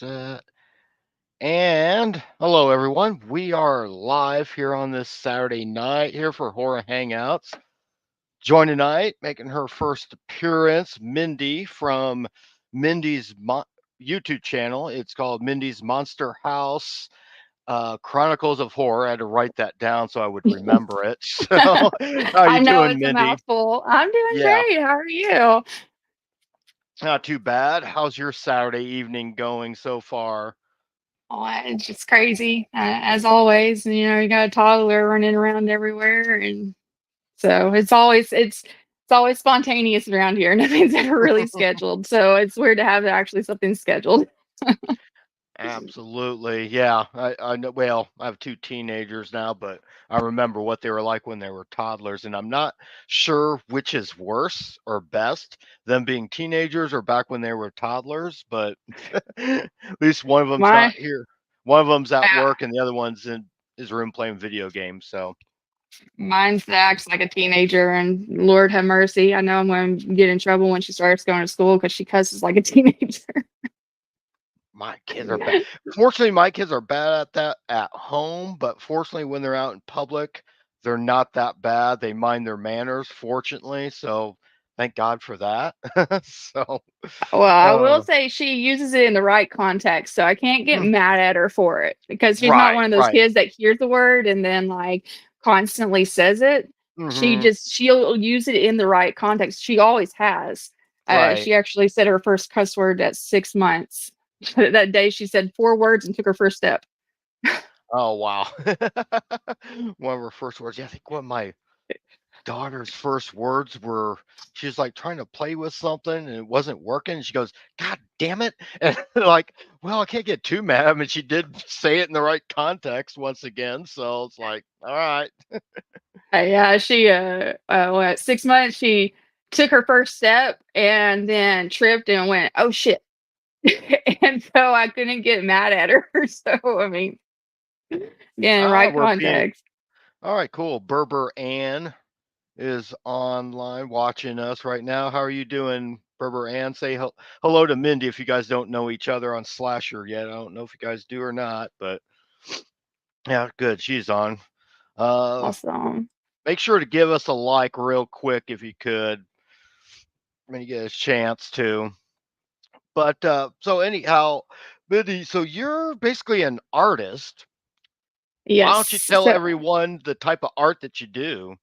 set. And hello, everyone. We are live here on this Saturday night here for Horror Hangouts. Join tonight, making her first appearance, Mindy from Mindy's YouTube channel. It's called Mindy's Monster House Chronicles of Horror. I had to write that down so I would remember it. So, how I you know doing, it's a Mindy? mouthful. I'm doing Yeah, great. How are you? not too bad. How's your Saturday evening going so far? Oh, it's just crazy as always. You know, you got a toddler running around everywhere, and so it's always spontaneous around here. Nothing's ever really scheduled, so it's weird to have actually something scheduled. Absolutely. Yeah. I know. Well, I have two teenagers now, but I remember what they were like when they were toddlers. And I'm not sure which is worse or best, them being teenagers or back when they were toddlers, but at least one of them's My not here. One of them's at uh, work and the other one's in his room playing video games. So Mine's acts like a teenager, and Lord have mercy. I know I'm going to get in trouble when she starts going to school because she cusses like a teenager. my kids are bad. Fortunately, my kids are bad at that at home, but fortunately, when they're out in public, they're not that bad. They mind their manners, fortunately. So thank God for that. So, Well, I will uh, say she uses it in the right context, so I can't get mm, mad at her for it because she's not right, one of those right. kids that hears the word and then like constantly says it. Hmm. She'll use it in the right context. She always has. Right. She actually said her first cuss word at 6 months. That day she said 4 words and took her first step. Oh, wow. One of her first words. Yeah, I think one of my daughter's first words were she was like trying to play with something and it wasn't working. She goes, "God damn it!" And like, well, I can't get too mad. I mean, she did say it in the right context once again, so it's like, all right, Yeah, she well, at 6 months she took her first step and then tripped and went, "Oh shit." And so I couldn't get mad at her. So I mean, yeah, right we're being context. all right. Cool. Berber Ann is online watching us right now. How are you doing, Berber Ann? Say hello to Mindy if you guys don't know each other on Slasher yet. I don't know if you guys do or not, but yeah, good. She's on. Uh, Awesome. Make sure to give us a like real quick if you could when you get a chance to. But so anyhow, Mindy, so you're basically an artist. Why don't you Yes. tell everyone the type of art that you do?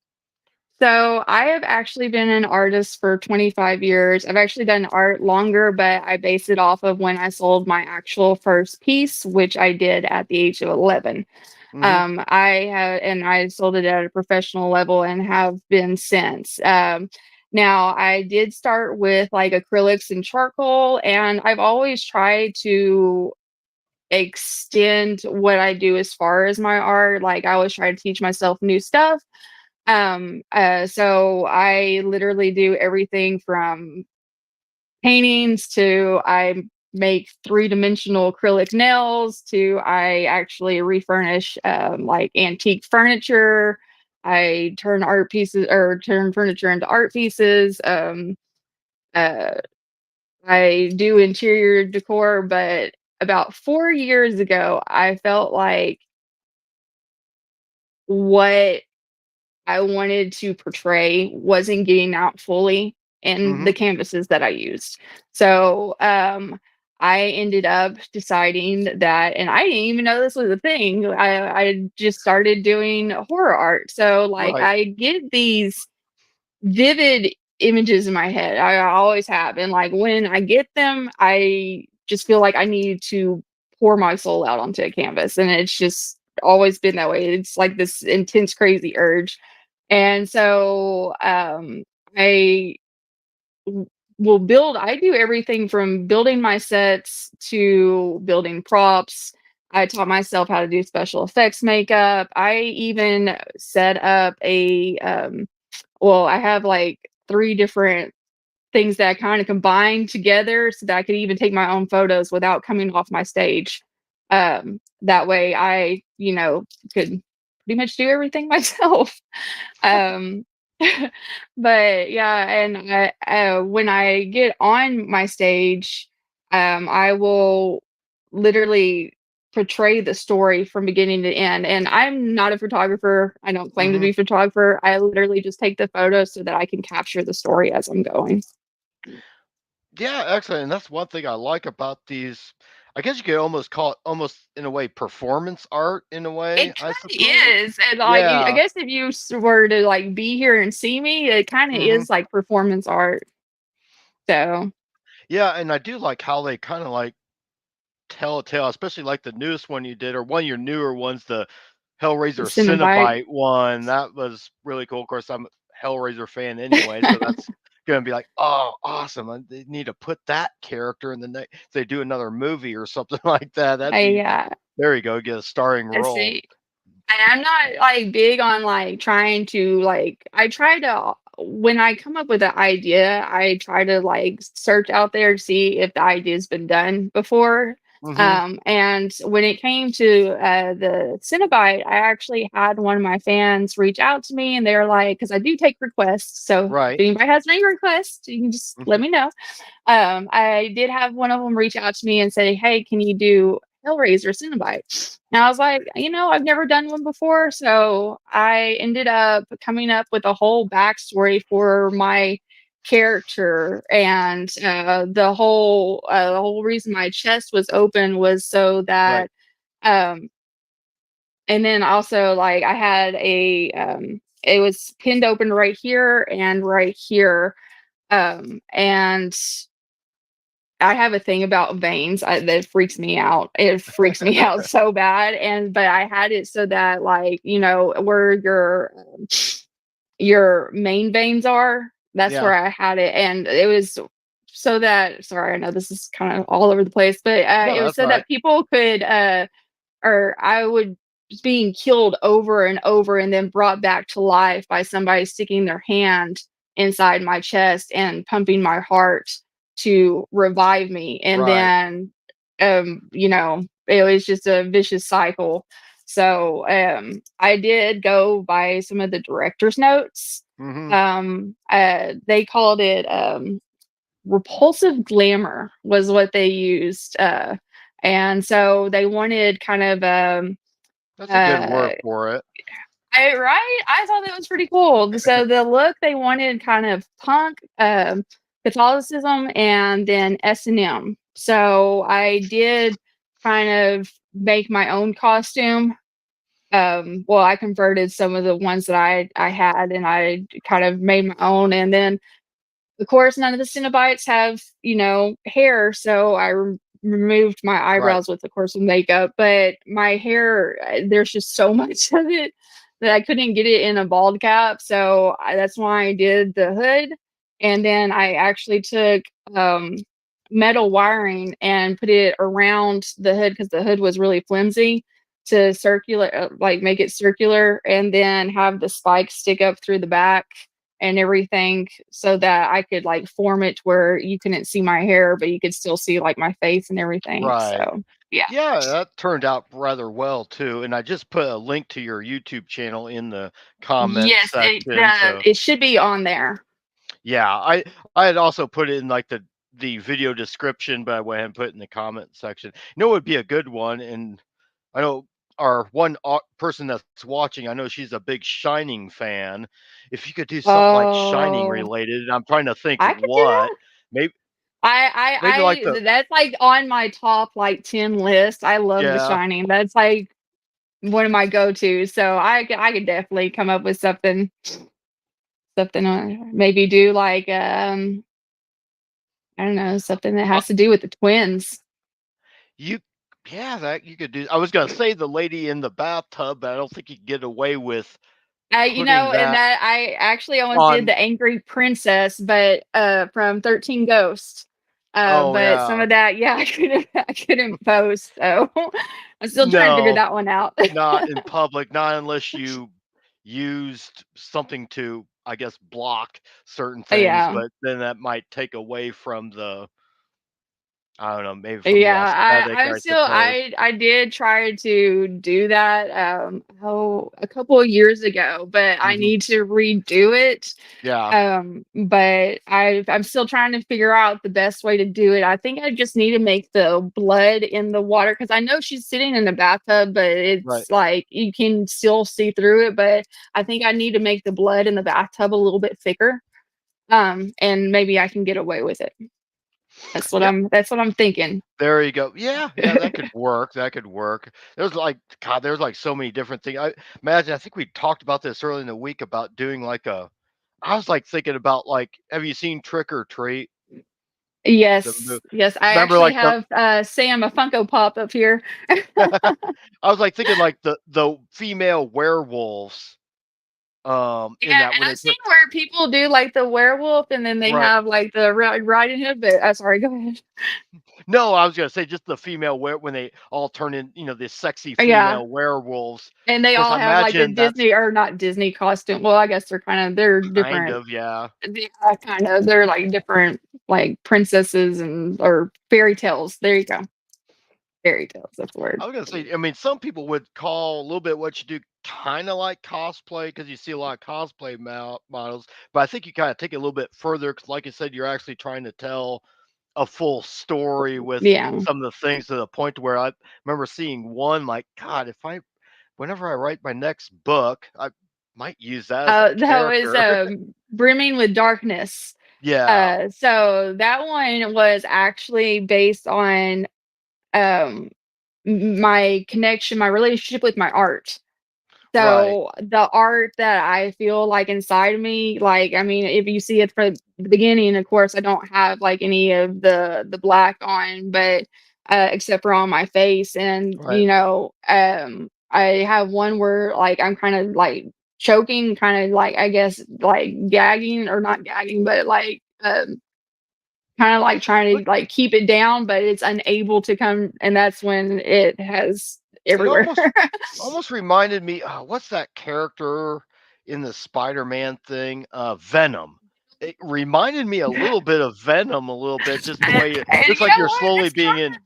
So I have actually been an artist for 25 years. I've actually done art longer, but I base it off of when I sold my actual first piece, which I did at the age of 11. Hmm. I sold it at a professional level and have been since. Now I did start with like acrylics and charcoal, and I've always tried to extend what I do as far as my art. Like I always try to teach myself new stuff. So I literally do everything from paintings to I make three-dimensional acrylic nails to I actually refurnish like antique furniture. I turn art pieces or turn furniture into art pieces. Uh, I do interior decor, but about 4 years ago, I felt like what I wanted to portray wasn't getting out fully in Hmm. the canvases that I used. So I ended up deciding that, and I didn't even know this was a thing. I just started doing horror art. So like Right. I get these vivid images in my head. I always have. And like when I get them, I just feel like I need to pour my soul out onto a canvas. And it's just always been that way. It's like this intense, crazy urge. And so I I do everything from building my sets to building props. I taught myself how to do special effects makeup. I even set up I have like three different things that I kind of combine together so that I could even take my own photos without coming off my stage. That way I, could pretty much do everything myself. Um, but yeah, and when I get on my stage, I will literally portray the story from beginning to end. And I'm not a photographer. I don't claim to Hmm. be a photographer. I literally just take the photos so that I can capture the story as I'm going. Yeah, excellent. And that's one thing I like about these. I guess you could almost call it almost in a way performance art in a way, It I kind suppose. of is, and like I Yeah. guess if you were to like be here and see me, it kind of Hmm. is like performance art. So Yeah, and I do like how they kind of like tell a tale, especially like the newest one you did, or one of your newer ones, the the Hellraiser Cinnabite. Cenobite one. That was really cool. Of course, I'm a Hellraiser fan anyway, so that's gonna be like, oh, awesome. They need to put that character in the next. They do another movie or something like that. That'd be I there. You go, get a starring let's role. see. And I'm not like big on like trying to like I try to when I come up with an idea, I try to like search out there to see if the idea's been done before. Hmm. And when it came to the Cinnabite, I actually had one of my fans reach out to me and they're like, because I do take requests. So if Right. anybody has any requests, you can just let Hmm. me know. I did have one of them reach out to me and say, "Hey, can you do Hellraiser Cenobite?" And I was like, I've never done one before, so I ended up coming up with a whole backstory for my character, and the whole reason my chest was open was so Right. that, um, and then also like I had it was pinned open right here and right here, and I have a thing about veins that freaks me out. It freaks me out so bad, and but I had it so that like where your main veins are. That's Yeah. where I had it, and it was so that. Sorry, I know this is kind of all over the place, but No, it was that's so right. that people could or I would being killed over and over and then brought back to life by somebody sticking their hand inside my chest and pumping my heart to revive me. And Right. then, it was just a vicious cycle. So I did go by some of the director's notes. Hmm. They called it repulsive glamour was what they used. And so they wanted kind of That's a good uh word for it. right, I thought that was pretty cool. So the look they wanted kind of punk, Catholicism, and then S&M. So I did kind of make my own costume. Well, I converted some of the ones that I had, and I kind of made my own. And then of course, none of the Cenobites have, hair, so I removed my Right. eyebrows with, of course, with makeup. But my hair, there's just so much of it that I couldn't get it in a bald cap. So that's why I did the hood. And then I actually took um, metal wiring and put it around the hood because the hood was really flimsy to circular, like make it circular, and then have the spikes stick up through the back and everything so that I could like form it where you couldn't see my hair, but you could still see like my face and everything. Right. So yeah. Yeah, that turned out rather well too. And I just put a link to your YouTube channel in the comment Yes, section. So it should be on there. yeah, I had also put it in like the video description, but I went ahead and put it in the comment section. You know, it would be a good one, and I know our one person that's watching. I know she's a big Shining fan. If you could do something like Shining Oh, related, and I'm trying to think I could do what, that. maybe maybe like I the that's like on my top like 10 list. I love The yeah. Shining. That's like one of my go-tos. So I could definitely come up with something maybe do like I don't know, something that uh, has to do with the twins. You yeah, that you could do. I was gonna say the lady in the bathtub, but I don't think you can get away with putting And that that I actually almost did on. the Angry Princess, but from 13 Ghosts. Oh But some yeah. of that, yeah, I couldn't post, so I'm still trying to figure No, that one out. not in public, not unless you used something to, I guess, block certain things, Yeah. but then that might take away from the I don't know, maybe from the Yeah, aesthetic, I'm I still suppose. I did try to do that a couple of years ago, but I Mhm. need to redo it. Yeah, But I'm still trying to figure out the best way to do it. I think I just need to make the blood in the water because I know she's sitting in the bathtub, but right. it's like you can still see through it. But I think I need to make the blood in the bathtub a little bit thicker. And maybe I can get away with it. Yep. That's what I'm thinking. There you go. Yeah, yeah, that could work. That could work. There's like God, there's like so many different things. I imagine. I think we talked about this early in the week about doing like a. I was like thinking about like, have you seen Trick or Treat? The Yes, yes. I remember actually like the. have Sam a Funko Pop up here. I was like thinking like the female werewolves. In Yeah, that and when they I've seen put where people do like the werewolf and then they right. have like the Riding Hood, but sorry, go ahead. No, I was gonna say just the female when they all turn in, this sexy Yeah, female werewolves. and Of they course, all I have like the imagine that's Disney or not Disney costume. Well, I guess they're kind different. of yeah. They're like different like princesses and or fairy tales. There you go, fairy tales. That's the word. I was gonna say, I mean, some people would call a little bit what you do kind of like cosplay because you see a lot of cosplay models, but I think you kind of take it a little bit further because, like I said, you're actually trying to tell a full story with Yeah. some of the things to the point to where I remember seeing one like, God, whenever I write my next book, I might use that as a That was character. Brimming with Darkness. Yeah, So that one was actually based on um my connection, my relationship with my art. right, So the art that I feel like inside of me, like I mean, if you see it from the beginning, of course, I don't have like any of the black on, but except for on my face, and right. I have one where like I'm kind of like choking, kind of like I guess like gagging or not gagging, but like kind of like trying to like keep it down, but it's unable to come, and that's when it has It everywhere. almost reminded me, what's that character in the Spider-Man thing? Venom. It reminded me a little bit of Venom, a little bit, just the way it And looks you like know you're what? slowly being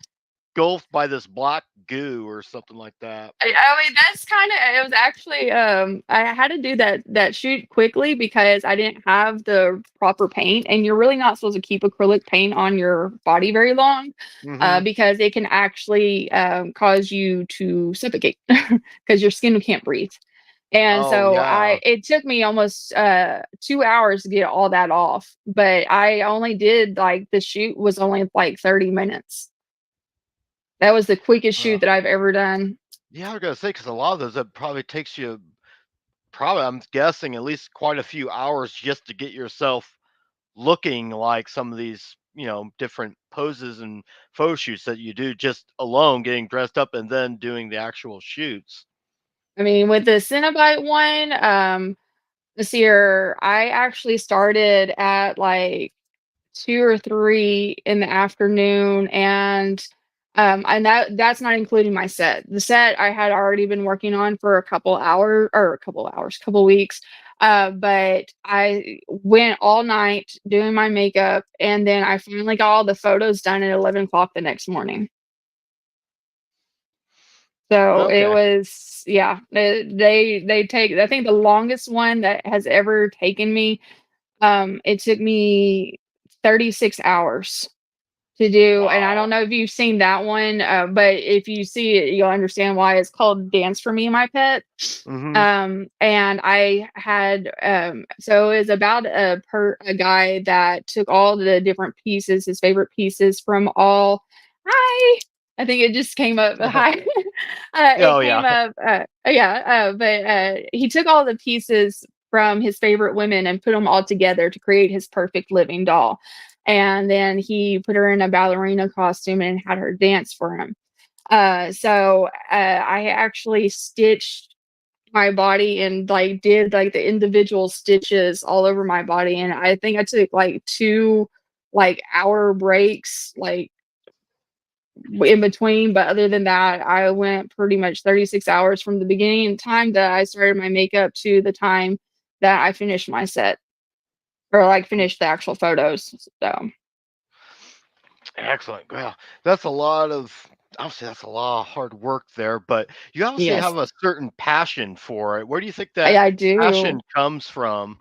engulfed by this black goo or something like that. I mean, that's kind of it was actually I had to do that shoot quickly because I didn't have the proper paint, and you're really not supposed to keep acrylic paint on your body very long Mhm. because it can actually cause you to suffocate because your skin can't breathe. And Oh, so yeah. I it took me almost 2 hours to get all that off, but I only did like the shoot was only like 30 minutes. That was the quickest Uh, shoot that I've ever done. yeah, I was gonna say because a lot of those, that probably takes you probably, I'm guessing, at least quite a few hours just to get yourself looking like some of these, different poses and photo shoots that you do just alone, getting dressed up and then doing the actual shoots. I mean, with the Cenobite one, this year, I actually started at like 2 or 3 in the afternoon, and that's not including my set. The set I had already been working on for a couple hours, couple weeks. But I went all night doing my makeup, and then I finally got all the photos done at 11 o'clock the next morning. So it Okay. was, yeah, they take, I think the longest one that has ever taken me, it took me 36 hours to do, and I don't Wow. know if you've seen that one, but if you see it, you'll understand why it's called Dance for Me, My Pet. Mhm. And I had, so it was about a guy that took all the different pieces, his favorite pieces from all, hi, I think it just came up, hi. It Oh, yeah. came up, yeah, but he took all the pieces from his favorite women and put them all together to create his perfect living doll. And then he put her in a ballerina costume and had her dance for him. I actually stitched my body and like did like the individual stitches all over my body, and I think I took like 2 like hour breaks like in between, but other than that I went pretty much 36 hours from the beginning time that I started my makeup to the time that I finished my set or like finished the actual photos. So Excellent. Well, that's a lot of obviously that's a lot of hard work there, but you obviously Yes, have a certain passion for it. Where do you think that I do. passion comes from?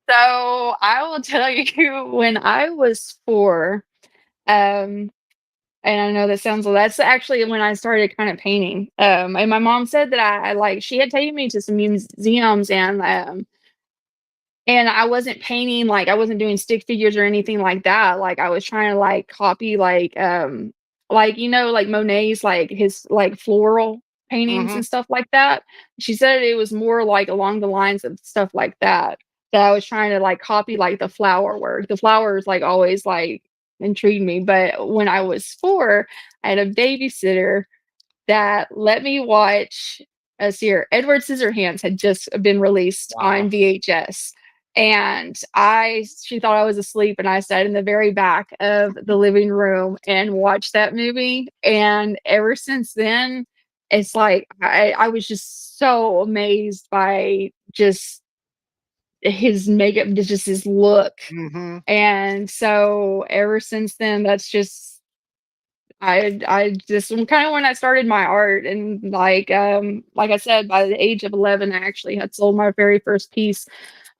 So I will tell you, when I was 4, um, and I know that sounds, that's actually when I started kind of painting. And my mom said that I like, she had taken me to some museums, and I wasn't painting, like, I wasn't doing stick figures or anything like that. Like, I was trying to, like, copy, like, like Monet's, like, his, like, floral paintings Mhm. and stuff like that. She said it was more, like, along the lines of stuff like that, that I was trying to, like, copy, like, the flower work. The flowers, like, always, like, intrigued me, but when I was 4, I had a babysitter that let me watch, see here, Edward Scissorhands had just been released Wow. on VHS. And she thought I was asleep, and I sat in the very back of the living room and watched that movie. And ever since then, it's like I was just so amazed by just his makeup, just his look. Mhm. And so ever since then, that's just I just kind of when I started my art, and like I said, by the age of 11, I actually had sold my very first piece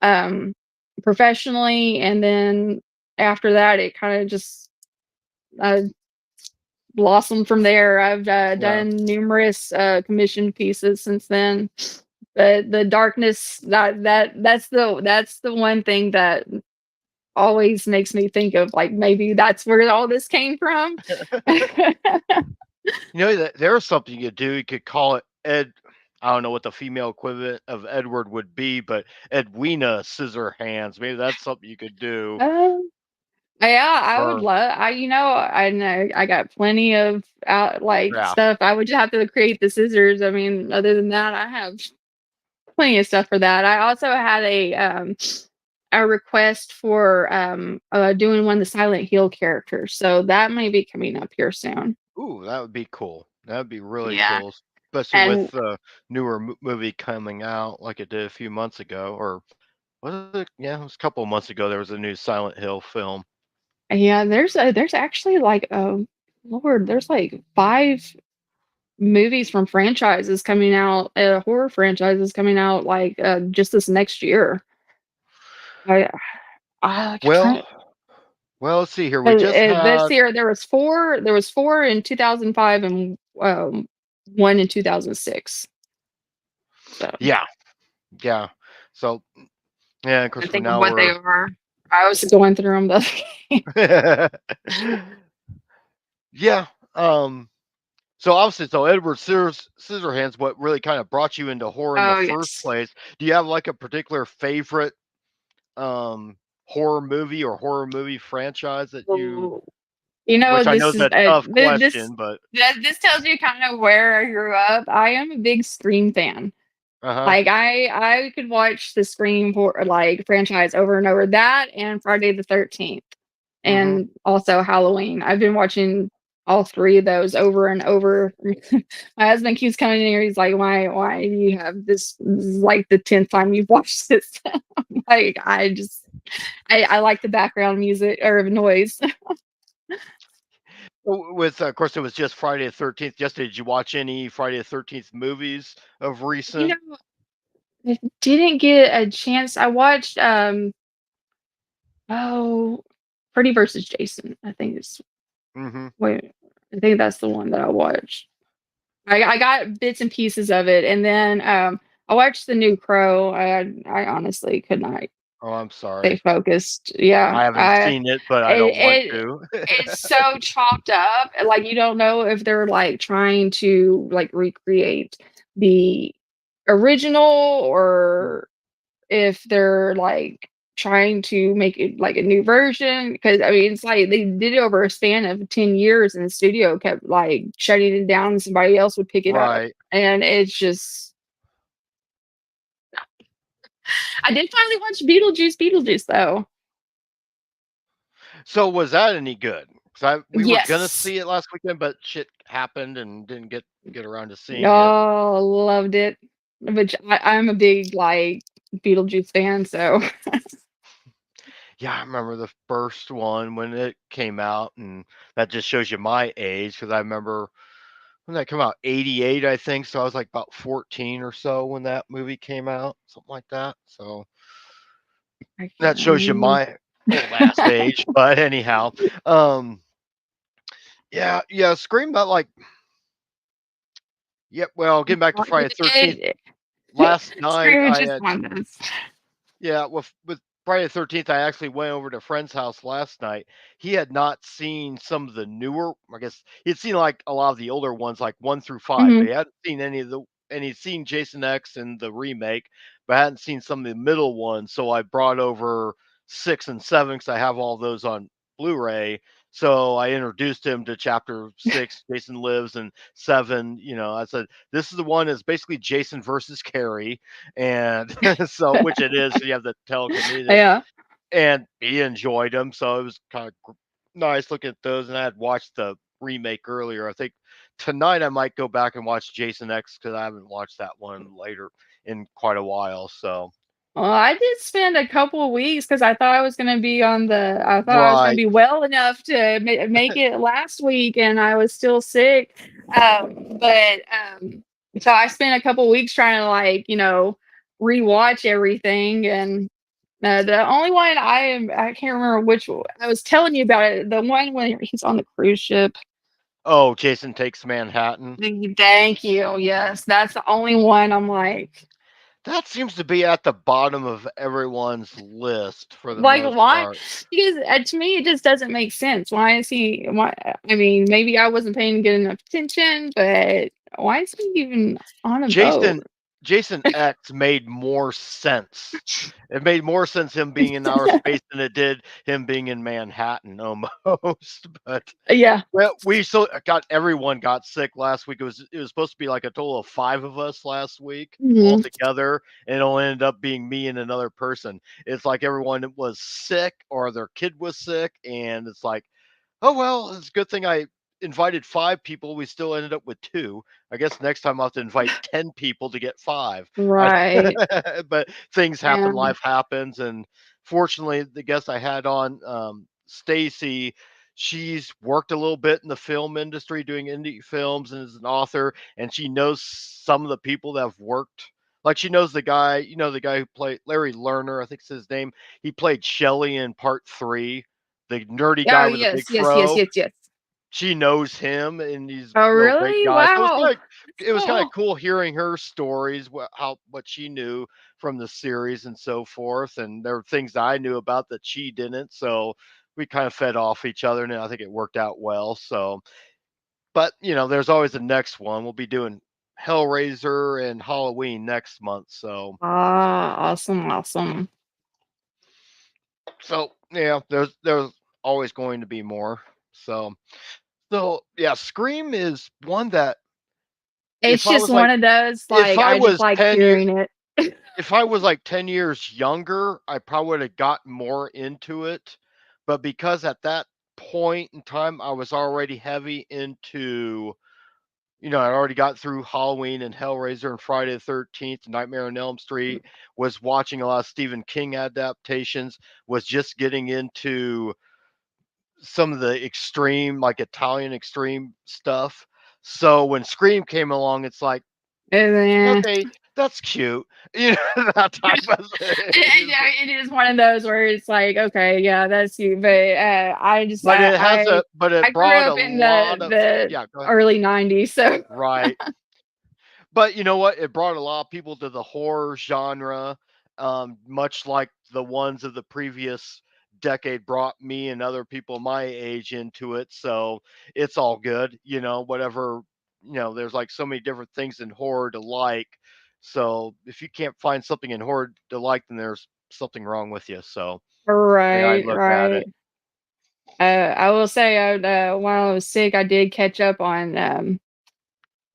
um professionally, and then after that it kind of just uh, blossomed from there. I've Yeah. done numerous commissioned pieces since then. The darkness, that's the one thing that always makes me think of, like, maybe that's where all this came from. You know that there's something you could do. You could call it I don't know what the female equivalent of Edward would be, but Edwina Scissorhands. Maybe that's something you could do. Um, yeah, I would Or love. I know I got plenty of like yeah. stuff. I would just have to create the scissors. I mean, other than that, I have plenty of stuff for that. I also had a request for doing one of the Silent Hill characters, so that may be coming up here soon. Ooh, that would be cool. That would be really Yeah, cool, especially with and the newer movie coming out like it did a few months ago, or was it? Yeah, it was a couple of months ago. There was a new Silent Hill film. yeah, there's actually like, oh Lord, there's like 5 movies from franchises coming out, horror franchises coming out, like, just this next year. I I Well, kind well, let's see here. We just this had year there was 4 in 2005, and 1 in 2006. So yeah, yeah. So yeah, of I course, think of now what they we're were. I was going through them the other day. yeah. So obviously, so Edward Scissorhands, what really kind of brought you into horror in the Oh first yes. place? Do you have like a particular favorite um horror movie franchise that you Well, which I know this is is a tough this question, but this tells you kind of where I grew up. I am a big Scream fan. uh-huh. Like, I could watch the Scream for like franchise over and over. That and Friday the 13th, Mhm. and also Halloween. I've been watching all 3 of those over and over. My husband keeps coming in here. He's like, "Why do you have this is like the 10th time you've watched this?" Like, I like the background music or noise. With of course it was just Friday the 13th. Yesterday, did you watch any Friday the 13th movies of You recent? know, I didn't get a chance. I watched oh, Freddy versus Jason. I think it's Mhm. wait, I think that's the one that I watched. I got bits and pieces of it, and then I watched the new Crow. I honestly could not Oh, I'm stay sorry. focused. Yeah, I haven't seen it, but I don't want it to. it's so chopped up. Like, you don't know if they're like trying to like recreate the original, or if they're like trying to make it like a new version, because I mean it's like they did it over a span of 10 years, and the studio kept like shutting it down and somebody else would pick it up, Right. and it's just I did finally watch Beetlejuice though. So was that any good? 'Cause we were gonna Yes. see it last weekend, but shit happened and didn't get around to seeing it. Oh, loved it. Which I'm a big like Beetlejuice fan, so Yeah, I remember the first one when it came out, and that just shows you my age because I remember when that came out, 88, I think. So I was like about 14 or so when that movie came out, something like that. So I that can't shows you remember. my old ass age. But anyhow, um, yeah, yeah, Scream about like, yep. Well, getting back to Well, Friday the 13th, last night Scream is I just had one of those. Yeah, with Friday the 13th, I actually went over to a friend's house last night. He had not seen some of the newer, I guess he'd seen like a lot of the older ones, like 1 through 5, but Mhm. he hadn't seen any of the and he'd seen Jason X and the remake, but hadn't seen some of the middle ones. So I brought over 6 and 7 because I have all those on Blu-ray. So I introduced him to chapter 6, Jason Lives, and 7. I said, this is the one that's basically Jason versus Carrie, and so which it is. So you have the telekinetic, Yeah. and he enjoyed them. So it was kind of nice looking at those. And I had watched the remake earlier. I think tonight I might go back and watch Jason X because I haven't watched that one later in quite a while. So Well, I did spend a couple of weeks because I thought I was gonna right. be well enough to make it last week, and I was still sick. But so I spent a couple of weeks trying to rewatch everything, and the only one I can't remember which one. I was telling you about it. The one when he's on the cruise ship. Oh, Jason Takes Manhattan. Thank you. Yes, that's the only one. I'm like. That seems to be at the bottom of everyone's list for the Like, most why? part. Because to me, it just doesn't make sense. Why is he? Why? I mean, maybe I wasn't paying good enough attention, but why is he even on a boat? Jason Jason X made more sense. It made more sense him being in outer space than it did him being in Manhattan almost. But Yeah. well, we still got everyone got sick last week. It was supposed to be like a total of 5 of us last week all Hmm. together, and it only ended up being me and another person. It's like everyone was sick or their kid was sick, and it's like, oh well, it's a good thing I invited 5 people. We still ended up with 2. I guess next time I'll have to invite 10 people to get 5. Right. But things happen, And life happens, and fortunately, the guest I had on, Stacy, she's worked a little bit in the film industry doing indie films and is an author, and she knows some of the people that have worked. Like she knows the guy who played Larry Lerner, I think is his name. He played Shelley in part 3, the nerdy oh guy with a big yes, yes, yes, fro. yes, yes. She knows him, and he's a Oh real great really? guy. So Wow. That's it was kind of cool. cool hearing her stories, what she knew from the series and so forth. And there were things that I knew about that she didn't. So we kind of fed off each other, and I think it worked out well. So, but there's always the next one. We'll be doing Hellraiser and Halloween next month. Ah, awesome, awesome. So yeah, there's always going to be more. So yeah, Scream is one that It's if I just was one like of those. if Like I I just was like 10 years hearing it. if I was like 10 years younger, I probably would have gotten more into it. But because at that point in time I was already heavy into, I already got through Halloween and Hellraiser and Friday the 13th, Nightmare on Elm Street, was watching a lot of Stephen King adaptations, was just getting into some of the extreme, like Italian extreme stuff. So when Scream came along, it's like, And then okay, that's cute. That type of thing. yeah, it is one of those where it's like, okay, yeah, that's you. But But it has but I it grew brought up a in lot of, the yeah, go ahead. early '90s, so Right. But you know what? It brought a lot of people to the horror genre, much like the ones of the previous decade brought me and other people my age into it. So it's all good, whatever, there's like so many different things in horror to like. So if you can't find something in horror to like, then there's something wrong with you. So the way I right, look at it. right. I will say, while I was sick, I did catch up on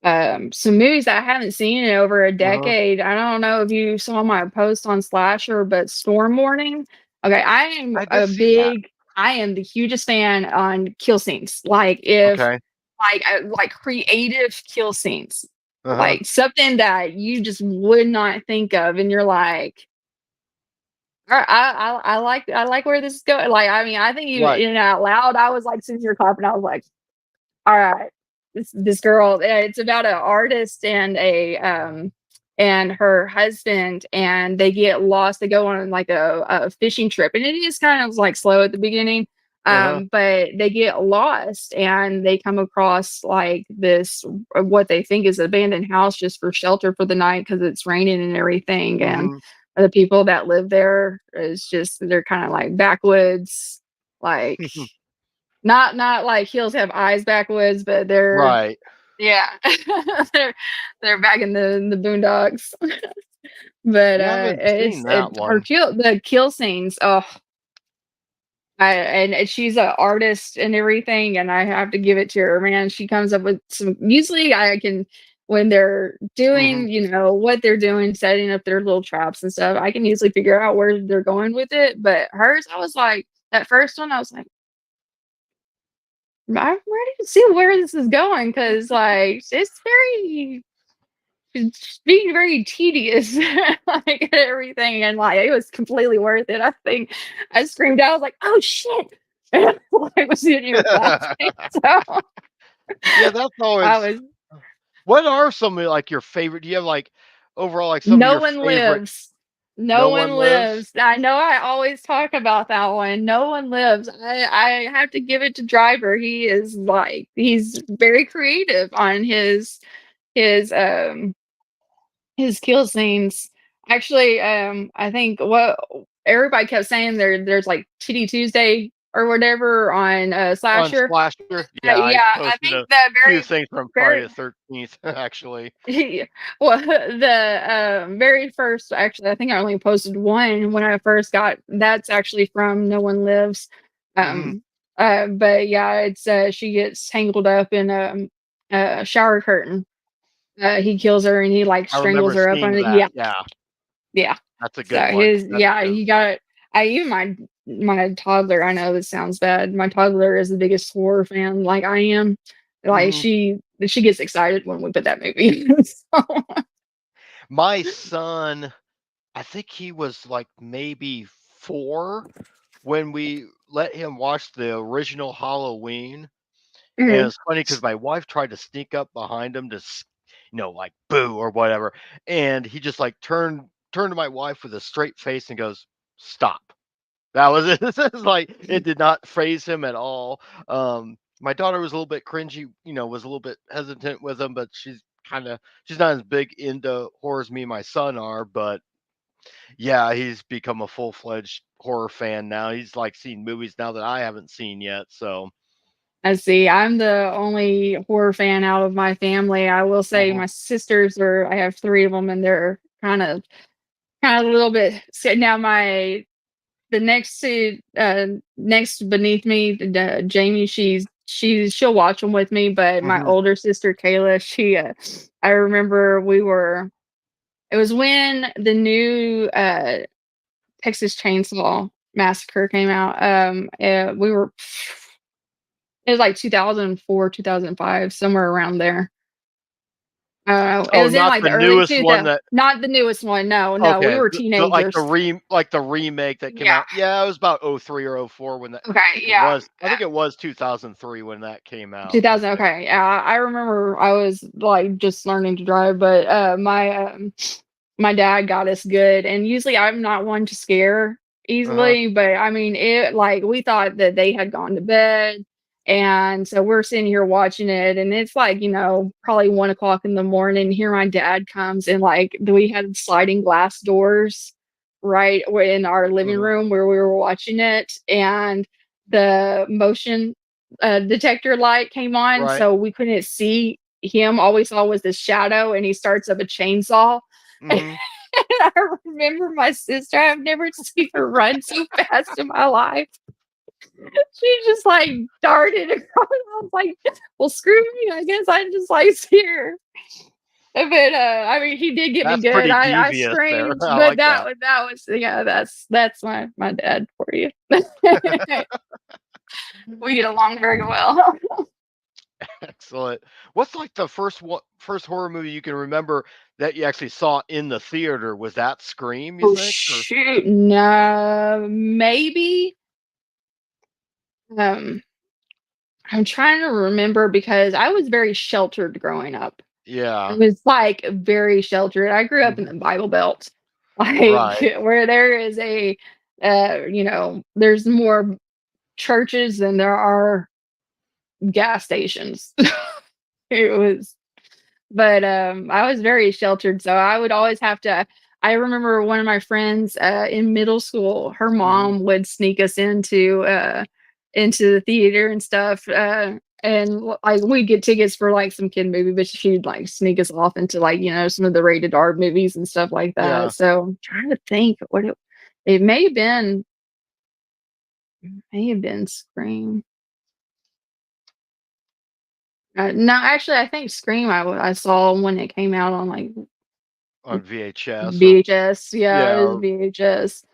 some movies that I haven't seen in over a Uh-huh. decade. I don't know if you saw my post on Slasher, but Storm Warning. Okay, I did see that. I am the hugest fan on kill scenes. Like if Okay. like creative kill scenes, Uh-huh. like something that you just would not think of, and you're like, I like where this is going. Like, I mean, I think even Right. in and out loud, I was like sitting here clapping. I was like, all right, this girl. It's about an artist and her husband, and they get lost. They go on like a fishing trip, and it is kind of like slow at the beginning. Uh-huh. But they get lost and they come across like this what they think is an abandoned house just for shelter for the night because it's raining and everything. And Mhm. the people that live there is just they're kind of like backwoods, like not like Hills Have Eyes backwoods, but they're Right. yeah, they're back in the boondocks. But Yeah, I haven't seen that her one. kill scenes. Oh, and she's an artist and everything, and I have to give it to her, man. She comes up with some. Usually, I can when they're Mhm. doing, what they're doing, setting up their little traps and stuff. I can usually figure out where they're going with it. But hers, I was like, that first one, I was like, I'm ready to see where this is going because, like, it's being very tedious, like everything, and like it was completely worth it. I think I screamed out, I was like, "Oh shit!" I was sitting here laughing. So Yeah, that's I always. was. What are some of, like, your favorite, do you have, like, overall, like, some of No your one favorite lives. No No One one Lives? lives. I know I always talk about that one. No one lives. I have to give it to Driver. He is like he's very creative on his his kill scenes. Actually, I think what everybody kept saying there's like Titty Tuesday or whatever on On Slasher. Splasher? Yeah, I Yeah, I posted think a the few things from Friday very the 13th, actually. yeah. Well, the very first, actually, I think I only posted one when I first got. That's actually from No One Lives. Mhm. Um, but yeah, it's she gets tangled up in a shower curtain. He kills her and he like I strangles remember her up on seeing it. that, Yeah, yeah. yeah. That's a So good one. That's good. he got. I even my toddler. I know this sounds bad. My toddler is the biggest horror fan, like I am. Like Mhm. she gets excited when we put that movie. So, My son, I think he was, like, maybe 4 when we let him watch the original Halloween. And mhm. it's funny because my wife tried to sneak up behind him to like, "Boo," or whatever, and he just, like, turned to my wife with a straight face and goes, "Stop." That was it. It's like, it did not phase him at all. My daughter was a little bit cringy, was a little bit hesitant with him, but she's not as big into horror as me and my son are, but yeah, he's become a full-fledged horror fan now. He's, like, seen movies now that I haven't seen yet, so. I see. I'm the only horror fan out of my family. I will say Mhm, my sisters are. I have three of them, and they're kind of a little bit. So now my the next beneath me, Jamie, she'll watch them with me, but my mhm. older sister Kayla, I remember it was when the new Texas Chainsaw Massacre came out. We were it was like 2004, 2005, somewhere around there. It Oh, was in not like the the early newest one 2000s. that. Not the newest one. No, no, we Okay, were the like the teenagers. remake that came Yeah. out. Yeah, it was about '03 or '04 when that. Okay. Yeah. I think it was 2003 when that came out, I 2000. think. Okay. Yeah, I remember I was like just learning to drive, but my dad got us good, and usually I'm not one to scare Uh-huh. easily, but I mean it like we thought that they had gone to bed, and so we're sitting here watching it, and it's like probably 1 o'clock in the morning. Here my dad comes, and like we had sliding glass doors right in our living Mhm. room where we were watching it, and the motion detector light came on, Right. so we couldn't see him. All we saw was this shadow, and he starts up a chainsaw. Mhm. I remember my sister, I've never seen her run so fast in my life. She just like darted across. I was like, well, screw me. I guess I just like see her. But I mean, he did get me That's good. pretty I devious there. screamed, I but like that. that was yeah, that's my dad for you. We get along very well. Excellent. What's like the first horror movie you can remember that you actually saw in the theater? Was that Scream, you Oh think? Or shoot, no, maybe. Um, I'm trying to remember because I was very sheltered growing up. I yeah. was like very sheltered. I grew up in Mhm. the Bible Belt, like Right. where there is there's more churches than there are gas stations. It was But, I was very sheltered, so I would always have to I remember one of my friends, in middle school, her Mhm. mom would sneak us into the theater and stuff, and, like, we'd get tickets for, like, some kid movie, but she'd, like, sneak us off into, like, some of the rated R movies and stuff like that, Yeah. so, I'm trying to think what it may have been Scream. No, actually, I think Scream I saw when it came out on, like, On VHS or VHS, yeah, yeah, it was or VHS.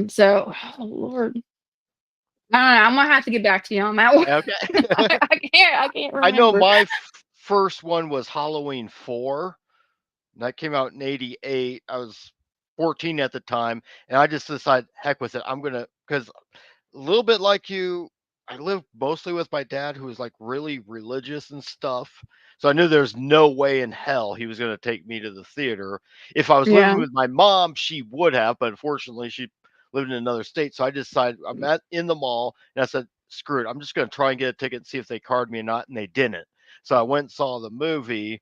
So, oh Lord, I don't know, I'm gonna have to get back to you on that one. okay. I can't I know remember. my first one was Halloween 4. And that came out in '88. I was 14 at the time, and I just decided, heck with it. I'm gonna because a little bit like you, I lived mostly with my dad, who was like really religious and stuff. So I knew there's no way in hell he was gonna take me to the theater. If I was living Yeah. with my mom, she would have, but unfortunately, she lived in another state. So I decided I'm at in the mall, and I said, "Screw it! I'm just gonna try and get a ticket and see if they card me or not." And they didn't. So I went and saw the movie,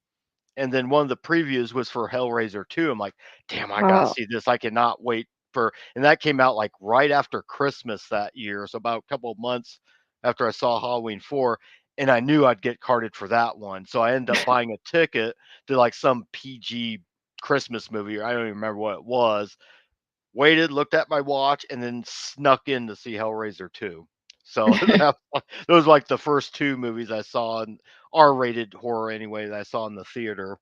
and then one of the previews was for Hellraiser 2. I'm like, damn, I gotta Oh, see this. I cannot wait for, and that came out like right after Christmas that year. So about a couple of months after I saw Halloween 4. And I knew I'd get carded for that one. So I ended up buying a ticket to like some PG Christmas movie. I don't even remember what it was. Waited, looked at my watch, and then snuck in to see Hellraiser 2. So those were like the first two movies I saw, in R-rated horror anyway, that I saw in the theater.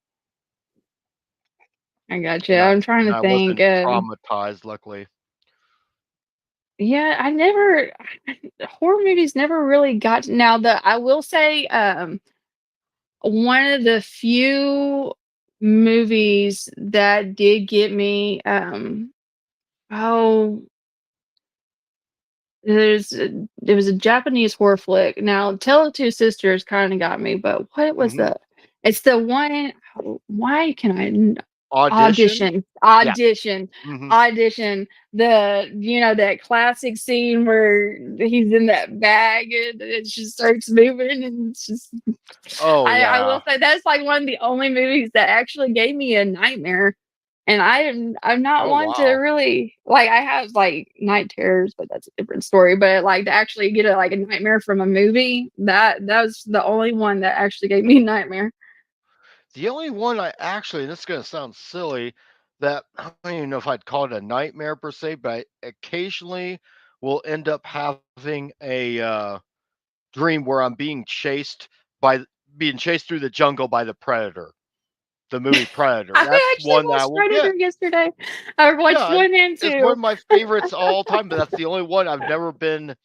I got you. And I I'm trying and to I think, wasn't traumatized, luckily. yeah, I never horror movies never really got now the I will say, one of the few movies that did get me, oh there was a Japanese horror flick. Now, Tell of Two Sisters kinda got me, but what was Mhm. the it's the one why can I n Audition? Audition, Yeah. Audition, Mhm. Audition, that classic scene where he's in that bag and it just starts moving and it's just Oh, I will yeah. say that's, like, one of the only movies that actually gave me a nightmare, and I'm not Oh, one to wow. really like, I have, like, night terrors, but that's a different story, but, like, to actually get a nightmare from a movie, that was the only one that actually gave me a nightmare. The only one I actually, and this is gonna sound silly, that I don't even know if I'd call it a nightmare per se, but I occasionally will end up having a, dream where I'm by being chased through the jungle by the predator, the movie Predator. That's I actually one that I watched will get. Predator yesterday. I watched Yeah, 1 and it's one 2. of my favorites of all time, but that's the only one I've never been.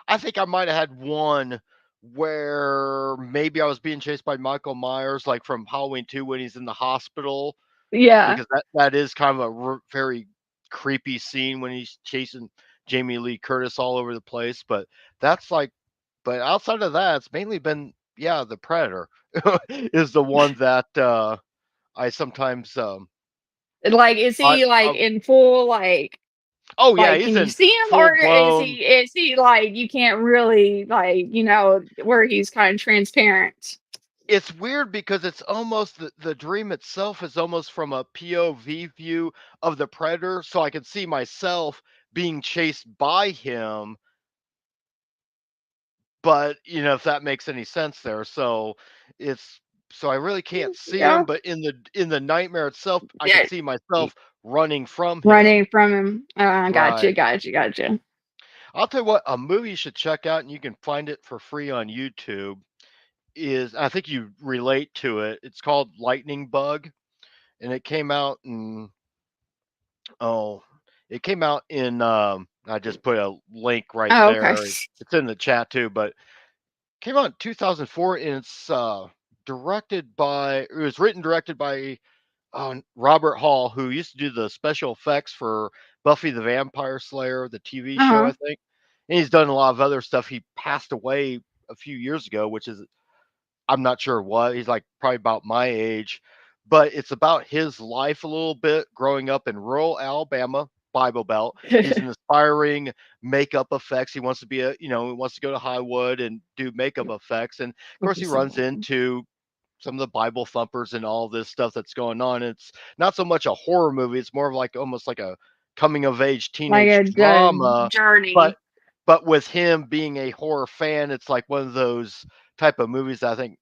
I think I might have had one where maybe I was being chased by Michael Myers, like from Halloween 2 when he's in the hospital, Yeah. because that is kind of a very creepy scene when he's chasing Jamie Lee Curtis all over the place. But that's like, but outside of that, it's mainly been, yeah, the Predator is the one that I sometimes Like, is I, he, like, I in full, oh yeah, he's can you in see him, full or blown. is he, like, you can't really, where he's kinda transparent? It's weird because it's almost the dream itself is almost from a POV view of the predator, so I can see myself being chased by him, but if that makes any sense there. So it's so I really can't see him, Yeah. but in the nightmare itself, I can Yeah. see myself running from Running him. from him. Gotcha, Right. gotcha, gotcha. I'll tell you what, a movie you should check out, and you can find it for free on YouTube. Is I think you relate to it. It's called Lightning Bug, and oh, it came out in, I just put a link right Oh, okay. there. It's in the chat too, but came out in 2004, and it's it was written directed by Robert Hall, who used to do the special effects for Buffy the Vampire Slayer, the TV show, Uh-huh. I think. And he's done a lot of other stuff. He passed away a few years ago, which is I'm not sure what. He's like probably about my age, but it's about his life a little bit growing up in rural Alabama, Bible Belt. He's an aspiring makeup effects. He wants to be he wants to go to Hollywood and do makeup effects. And of course, he Focus runs on into some of the Bible thumpers and all this stuff that's going on. It's not so much a horror movie; it's more of like almost like a coming of age like teenage a drama. But journey with him being a horror fan, it's like one of those type of movies that I think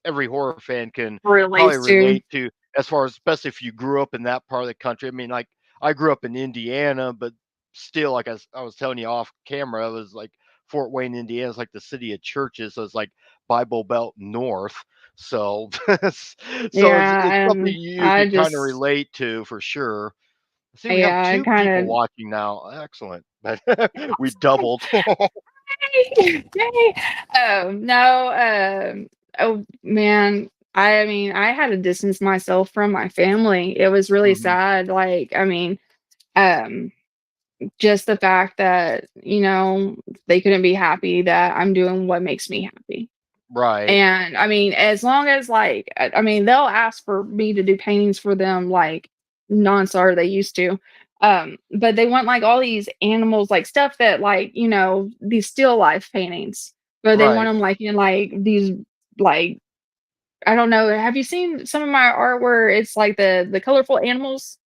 every horror fan can probably relates to. relate to, as far as especially if you grew up in that part of the country. I mean, like I grew up in Indiana, but still, like I was telling you off camera, it was like Fort Wayne, Indiana is like the city of churches, so it's like Bible Belt North. So, it's Yeah, something and you I could kind of just relate to for sure. See, we have yeah, I two kind people of watching now. Excellent. We doubled. Yay. No, oh man, I mean, I had to distance myself from my family. It was really Mhm. sad. Like, I mean, um, just the fact that, they couldn't be happy that I'm doing what makes me happy. Right. And I mean, as long as like, I mean, they'll ask for me to do paintings for them, like non-star they used to. But they want like all these animals, like stuff that like, these still life paintings. But they want Right. them like in like these like I don't know. Have you seen some of my art where it's like the colorful animals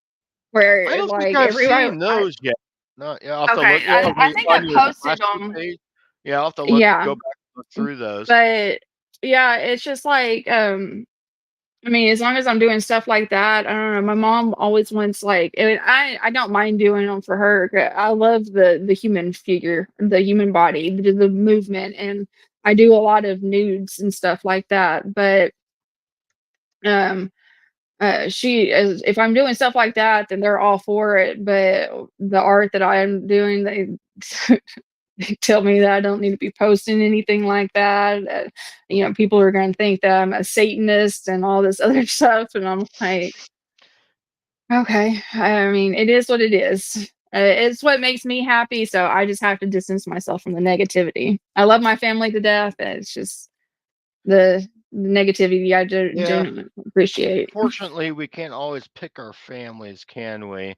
I where don't think like I've everybody seen those yet. No, yeah, I'll have to look. okay, Yeah, I think I on your posted Flashy them. page. Yeah, I'll have to Yeah. go back and look through those. But yeah, it's just like I mean, as long as I'm doing stuff like that, I don't know. My mom always wants like, and I don't mind doing them for her. I love the human figure, the human body, the movement, and I do a lot of nudes and stuff like that. But um, if I'm doing stuff like that, then they're all for it. But the art that I am doing, they they tell me that I don't need to be posting anything like that. People are going to think that I'm a Satanist and all this other stuff, and I'm like, okay. I mean, it is what it is. It's what makes me happy, so I just have to distance myself from the negativity. I love my family to death. It's just the negativity I do Yeah, not appreciate. fortunately, we can't always pick our families, can we?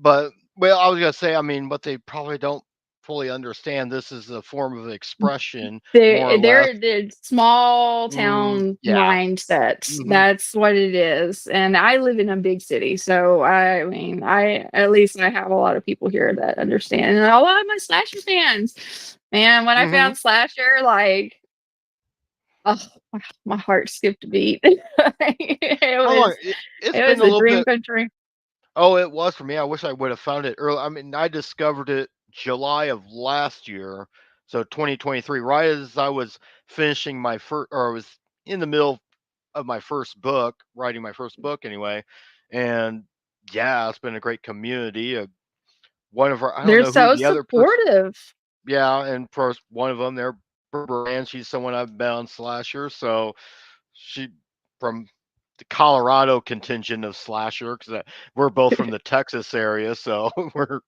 But well, I was gonna say, I mean, what they probably don't fully understand. This is a form of expression, more or less. They're small town Yeah. mindset. Hmm. That's what it is. And I live in a big city, so I mean, I at least I have a lot of people here that understand, and a lot of my slasher fans. Man, when I Hmm. found slasher, like, oh, my heart skipped a beat. it How long? was It's it been was a a little dream bit. come true. Oh, it was for me. I wish I would have found it early. I mean, I discovered it July of last year, so 2023, right as I was finishing my first, or I was in the middle of my first book, writing my first book anyway. And yeah, it's been a great community. One of our, I don't They're know who so the other person, supportive. yeah, and first one of them, they're Brand. She's someone I've been on Slasher, so she from the Colorado contingent of Slasher because we're both from the Texas area, so we're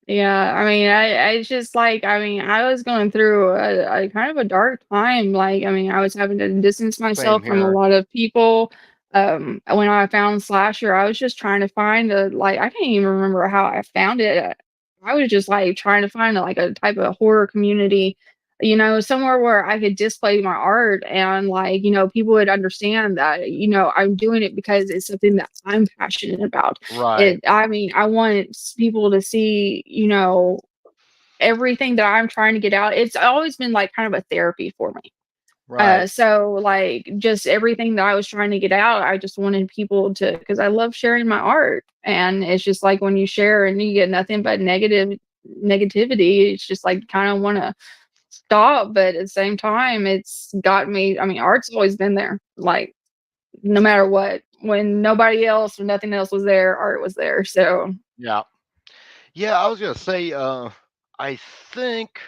Yeah, I mean, I just like, I mean, I was going through a kind of a dark time. Like, I mean, I was having to distance same myself from a here. lot of people. When I found Slasher, I was just trying to find I can't even remember how I found it. I was just like trying to find like a type of horror community, somewhere where I could display my art and like, people would understand that, I'm doing it because it's something that I'm passionate about. Right, I mean, I want people to see, everything that I'm trying to get out. It's always been like kind of a therapy for me. right. So like just everything that I was trying to get out, I just wanted people to, because I love sharing my art. And it's just like when you share and you get nothing but negativity, it's just like kind of want to stop. But at the same time, it's got me. I mean, art's always been there. Like no matter what, when nobody else or nothing else was there, art was there. So Yeah. Yeah, I was gonna say, I think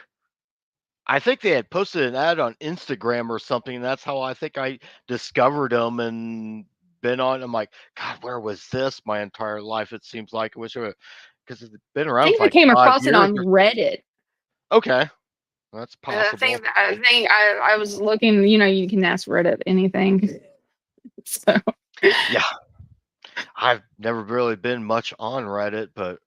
I think they had posted an ad on Instagram or something, and that's how I think I discovered them and been on. I'm like, God, where was this my entire life? It seems like I wish I because it's been I around think for I like came 5 across it years. on Reddit. Okay, that's possible. I think I was looking. You know, you can ask Reddit anything. So Yeah, I've never really been much on Reddit, but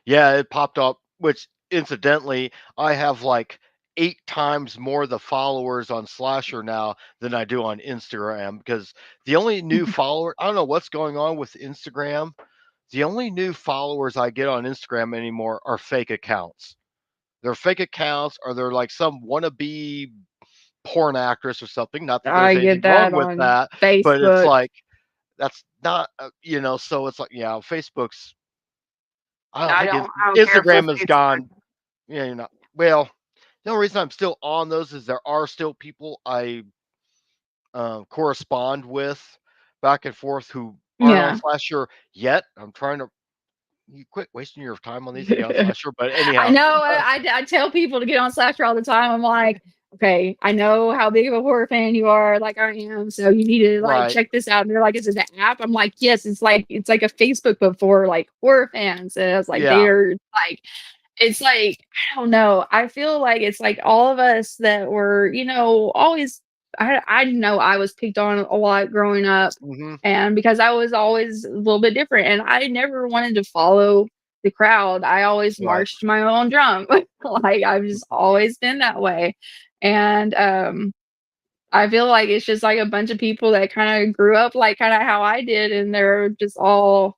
yeah, it popped up, which incidentally, I have like 8 times more the followers on Slasher now than I do on Instagram because the only new follower, I don't know what's going on with Instagram. The only new followers I get on Instagram anymore are fake accounts. They're fake accounts or they're like some wannabe porn actress or something. Not that I there's get anything wrong that with on that, but it's Facebook. like that's not, so it's like, yeah, Facebook's, I think I don't care for Instagram has Facebook. gone, well, the only reason I'm still on those is there are still people I correspond with back and forth who aren't on Yeah. Slasher yet. I'm trying to, you quit wasting your time on these and get on Slasher. But I anyhow, know. uh, I tell people to get on Slasher all the time. I'm like, okay, I know how big of a horror fan you are, like I am. So you need to like right. check this out. And they're like, is it an app? I'm like, yes, it's like a Facebook but for like horror fans. And I was like, Yeah. they're like, it's like, I don't know. I feel like it's like all of us that were, always. I know I was picked on a lot growing up, Hmm. and because I was always a little bit different, and I never wanted to follow the crowd. I always Right. marched my own drum. Like I've just always been that way. And I feel like it's just like a bunch of people that kind of grew up like kind of how I did, and they're just all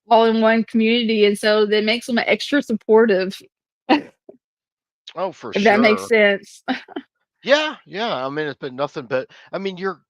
in one community, and so that makes them extra supportive, if Oh, for that makes sure. sense. Yeah, yeah. I mean, it's been nothing but. I mean, you're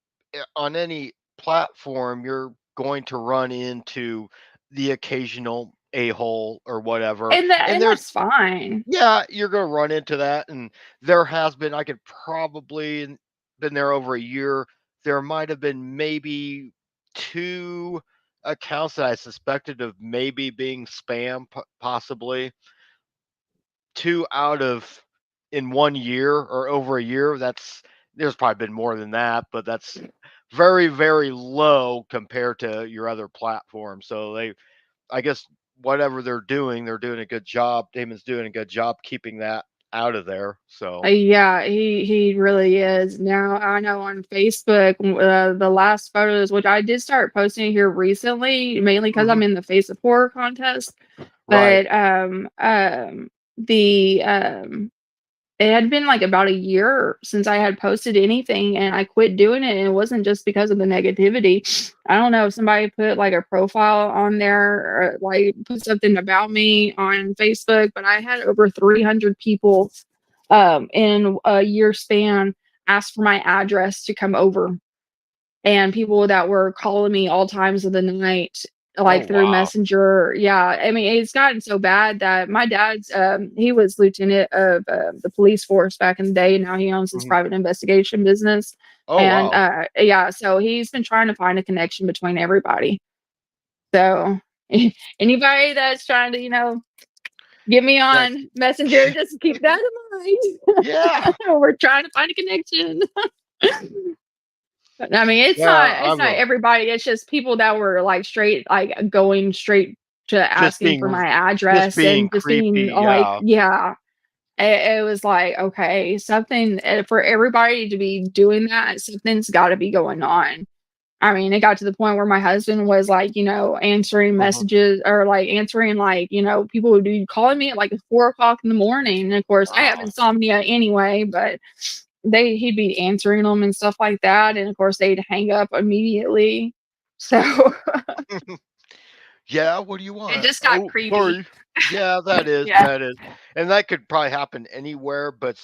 on any platform, you're going to run into the occasional a hole or whatever, and And there's, that's fine. yeah, you're going to run into that, and there has been. I could probably been there over a year. There might have been maybe two accounts that I suspected of maybe being spam, possibly two out of in 1 year or over a year. That's there's probably been more than that, but that's very, very low compared to your other platforms. So I guess whatever they're doing a good job. Damon's doing a good job keeping that out of there. So, Yeah, he really is. Now I know on Facebook, the last photos, which I did start posting here recently, mainly because mhm, I'm in the Face of Horror contest. right. But the it had been like about a year since I had posted anything, and I quit doing it. And it wasn't just because of the negativity. I don't know if somebody put like a profile on there or like put something about me on Facebook, but I had over 300 people in a year span ask for my address to come over, and people that were calling me all times of the night, Oh, like through wow. Messenger. Yeah, I mean, it's gotten so bad that my dad's he was lieutenant of the police force back in the day. Now he owns his Mhm. private investigation business, Oh, and wow. yeah, so he's been trying to find a connection between everybody. So anybody that's trying to get me That, on Messenger, just keep that in mind. yeah. We're trying to find a connection. I mean, Yeah, it's I'm not everybody, it's just people that were, like, straight like, going straight to just asking for being my just address being and just being creepy. like, Yeah. yeah. It was like, okay, something for everybody to be doing that, something's gotta be going on. I mean, it got to the point where my husband was, like, answering Mhm. messages or, like, answering, like, people would be calling me at, like, 4 o'clock in the morning, and, of course, I have Wow. insomnia anyway, but he'd be answering them and stuff like that, and of course they'd hang up immediately. So Yeah, what do you it want? just got Oh, creepy. sorry. Yeah, Yeah, that is, and that could probably happen anywhere, but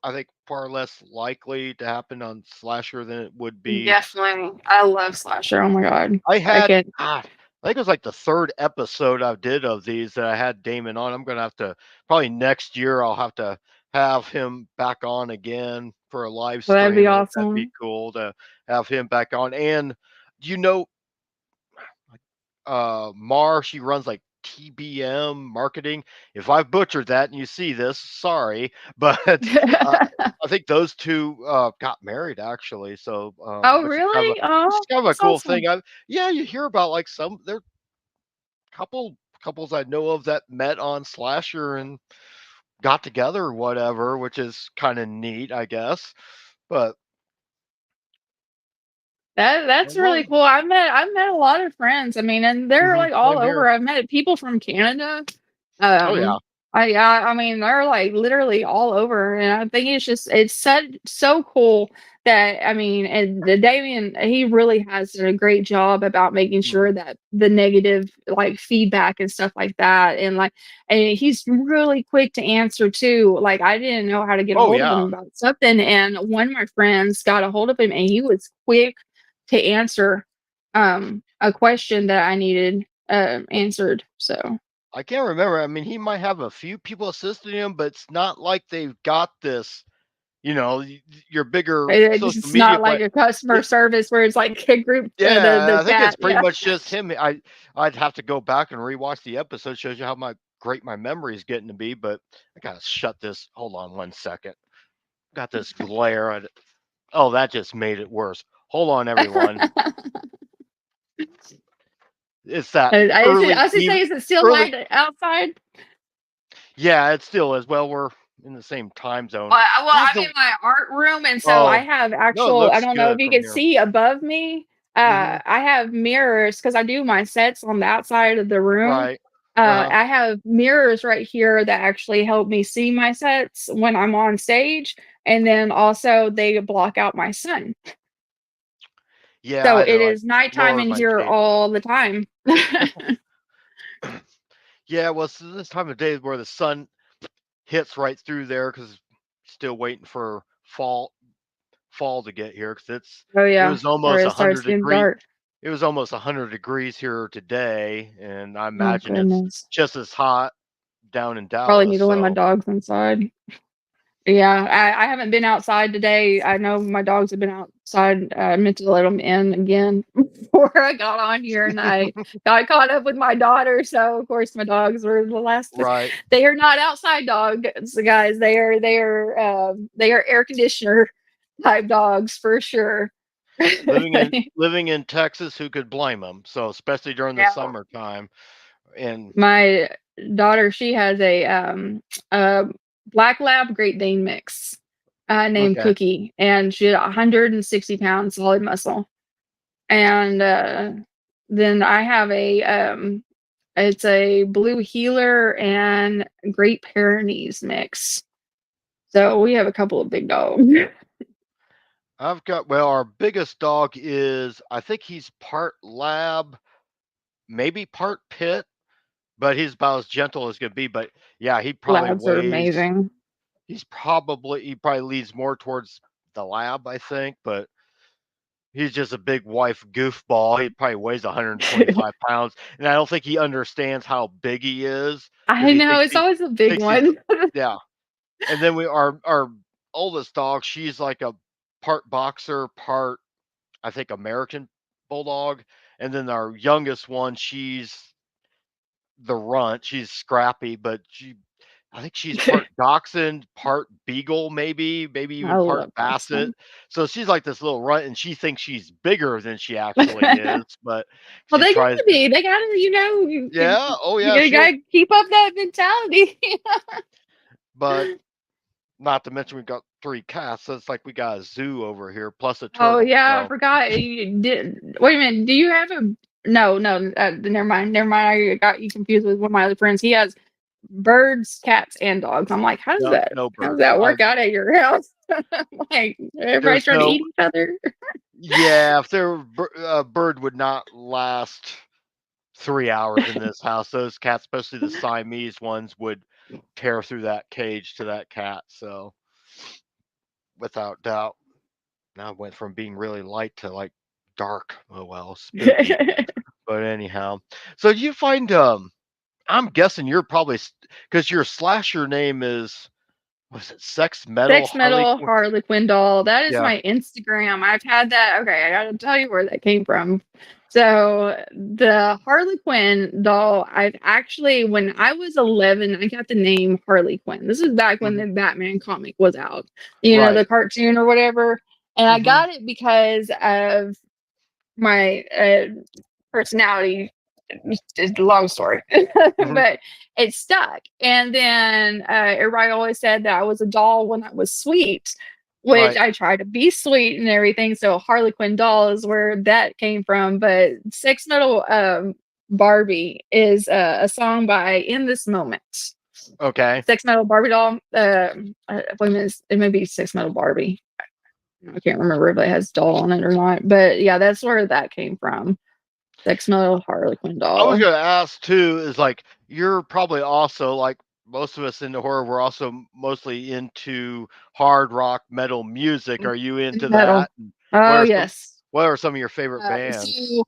I think far less likely to happen on Slasher than it would be. definitely. I love slasher. Oh my god, I I had, can. I think it was like the third episode I did of these that I had Damon on. I'm gonna have to probably next year. I'll have to have him back on again for a live Well, that'd be stream. That'd be awesome. cool to have him back on. And you know, Mar, she runs like TBM marketing. If I've butchered that and you see this, sorry, but uh, I think those two got married actually. So, Oh, which really? is Oh, kind of a that's cool thing. awesome. Yeah, you hear about like some there couples I know of that met on Slasher and got together or whatever, which is kind of neat, I guess. But That's really well, cool. I've met a lot of friends. I mean, and they're like all same here. over. I've met people from Canada. Oh yeah. I mean, they're like literally all over, and I think it's so cool that I mean, and the Damien he really has done a great job about making Mhm. sure that the negative like feedback and stuff like that, and like, and he's really quick to answer too. Like I didn't know how to get a Oh hold of him yeah. about something, and one of my friends got a hold of him, and he was quick to answer a question that I needed answered. So I can't remember. I mean, he might have a few people assisting him, but it's not like they've got this, your bigger social it's media not like a customer It, service where it's like a group yeah, the I think it's chat. pretty Yeah. much just him. I'd have to go back and rewatch the episode. Shows you how great my memory is getting to be. But I gotta shut this. Hold on one second. Got this glare. Oh, that just made it worse. Hold on, everyone. It's that I early should even say, is it still early. light outside? Yeah, it still is. Well, we're in the same time zone. Well, How's I'm the in my art room, and so I Oh, have no, it actual. I looks don't know if good you from can here. see above me. Mhm. I have mirrors because I do my sets on that side of the room. Right. Uh-huh. I have mirrors right here that actually help me see my sets when I'm on stage, and then also they block out my sun. Yeah, So I it know. I is nighttime lowered in my here cape. all the time. Yeah, well, it's this time of day where the sun hits right through there because still waiting for fall to get here because Oh it yeah, was or almost it a starts hundred getting degree. dark. It was almost 100 degrees here today, and I Oh imagine it's goodness. just as hot down in Probably need Dallas. to let my So dogs inside. Yeah, I haven't been outside today. I know my dogs have been outside. I meant to let them in again before I got on here, and I got caught up with my daughter. So of course my dogs were the last. right, They are not outside dogs, guys. They are air conditioner type dogs for sure. living in Texas, who could blame them? So especially during the Yeah. summertime, and My daughter, she has a black lab Great Dane mix named okay. Cookie, and she's 160 pounds solid muscle. And then I have it's a blue healer and Great Pyrenees mix. So we have a couple of big dogs. Our biggest dog is, I think he's part lab, maybe part pit, but he's about as gentle as can be. But yeah, Labs are amazing. he probably leads more towards the lab, I think, but he's just a big wife goofball. He probably weighs 125 pounds, and I don't think he understands how big he is because I know it's always a big thinks he's one. yeah. And then our oldest dog, she's like a part boxer, part I think American bulldog, and then our youngest one, she's the runt. She's scrappy, but I think she's part dachshund, part beagle, maybe I even part love basset. Dachshund. So she's like this little runt, and she thinks she's bigger than she actually is. But Well, she they tries gotta to, be. They gotta, yeah, oh yeah, you she'll. gotta keep up that mentality. But not to mention we got 3 cats, so it's like we got a zoo over here plus a Oh turtle. yeah, I So forgot. You did wait a minute. Do you have a no, no, never mind. Never mind. I got you confused with one of my other friends. He has birds, cats, and dogs. I'm like, no, no how does birds. that work out at your house? Like everybody's There's trying to no eat each other. Yeah, if a bird would not last 3 hours in this house. Those cats, especially the Siamese ones, would tear through that cage to that cat. So without doubt, now it went from being really light to like dark. Oh well, spooky. But anyhow, so do you find I'm guessing you're probably because your slasher name is, was it Sex Metal Sex Harley Metal Harley Quinn doll. That is Yeah. my Instagram. I've had that. Okay, I gotta tell you where that came from. So the Harley Quinn doll, I've actually, when I was 11, I got the name Harley Quinn. This is back when Mhm. the Batman comic was out, the Right. cartoon or whatever. And I Mhm. got it because of my personality. It's a long story, Mhm. but it stuck. And then everybody always said that I was a doll when I was sweet, which Right. I try to be sweet and everything. So Harley Quinn doll is where that came from. But Sex Metal Barbie is a song by In This Moment. Okay. Sex Metal Barbie doll. Wait a minute, it may be Sex Metal Barbie. I can't remember if it has doll on it or not. But yeah, that's where that came from. Sex Metal Harley Quinn I was doll. gonna ask too, is like you're probably also like most of us into horror, we're also mostly into hard rock metal music. Are you into Metal. that? And what Oh are some yes. what are some of your favorite bands? So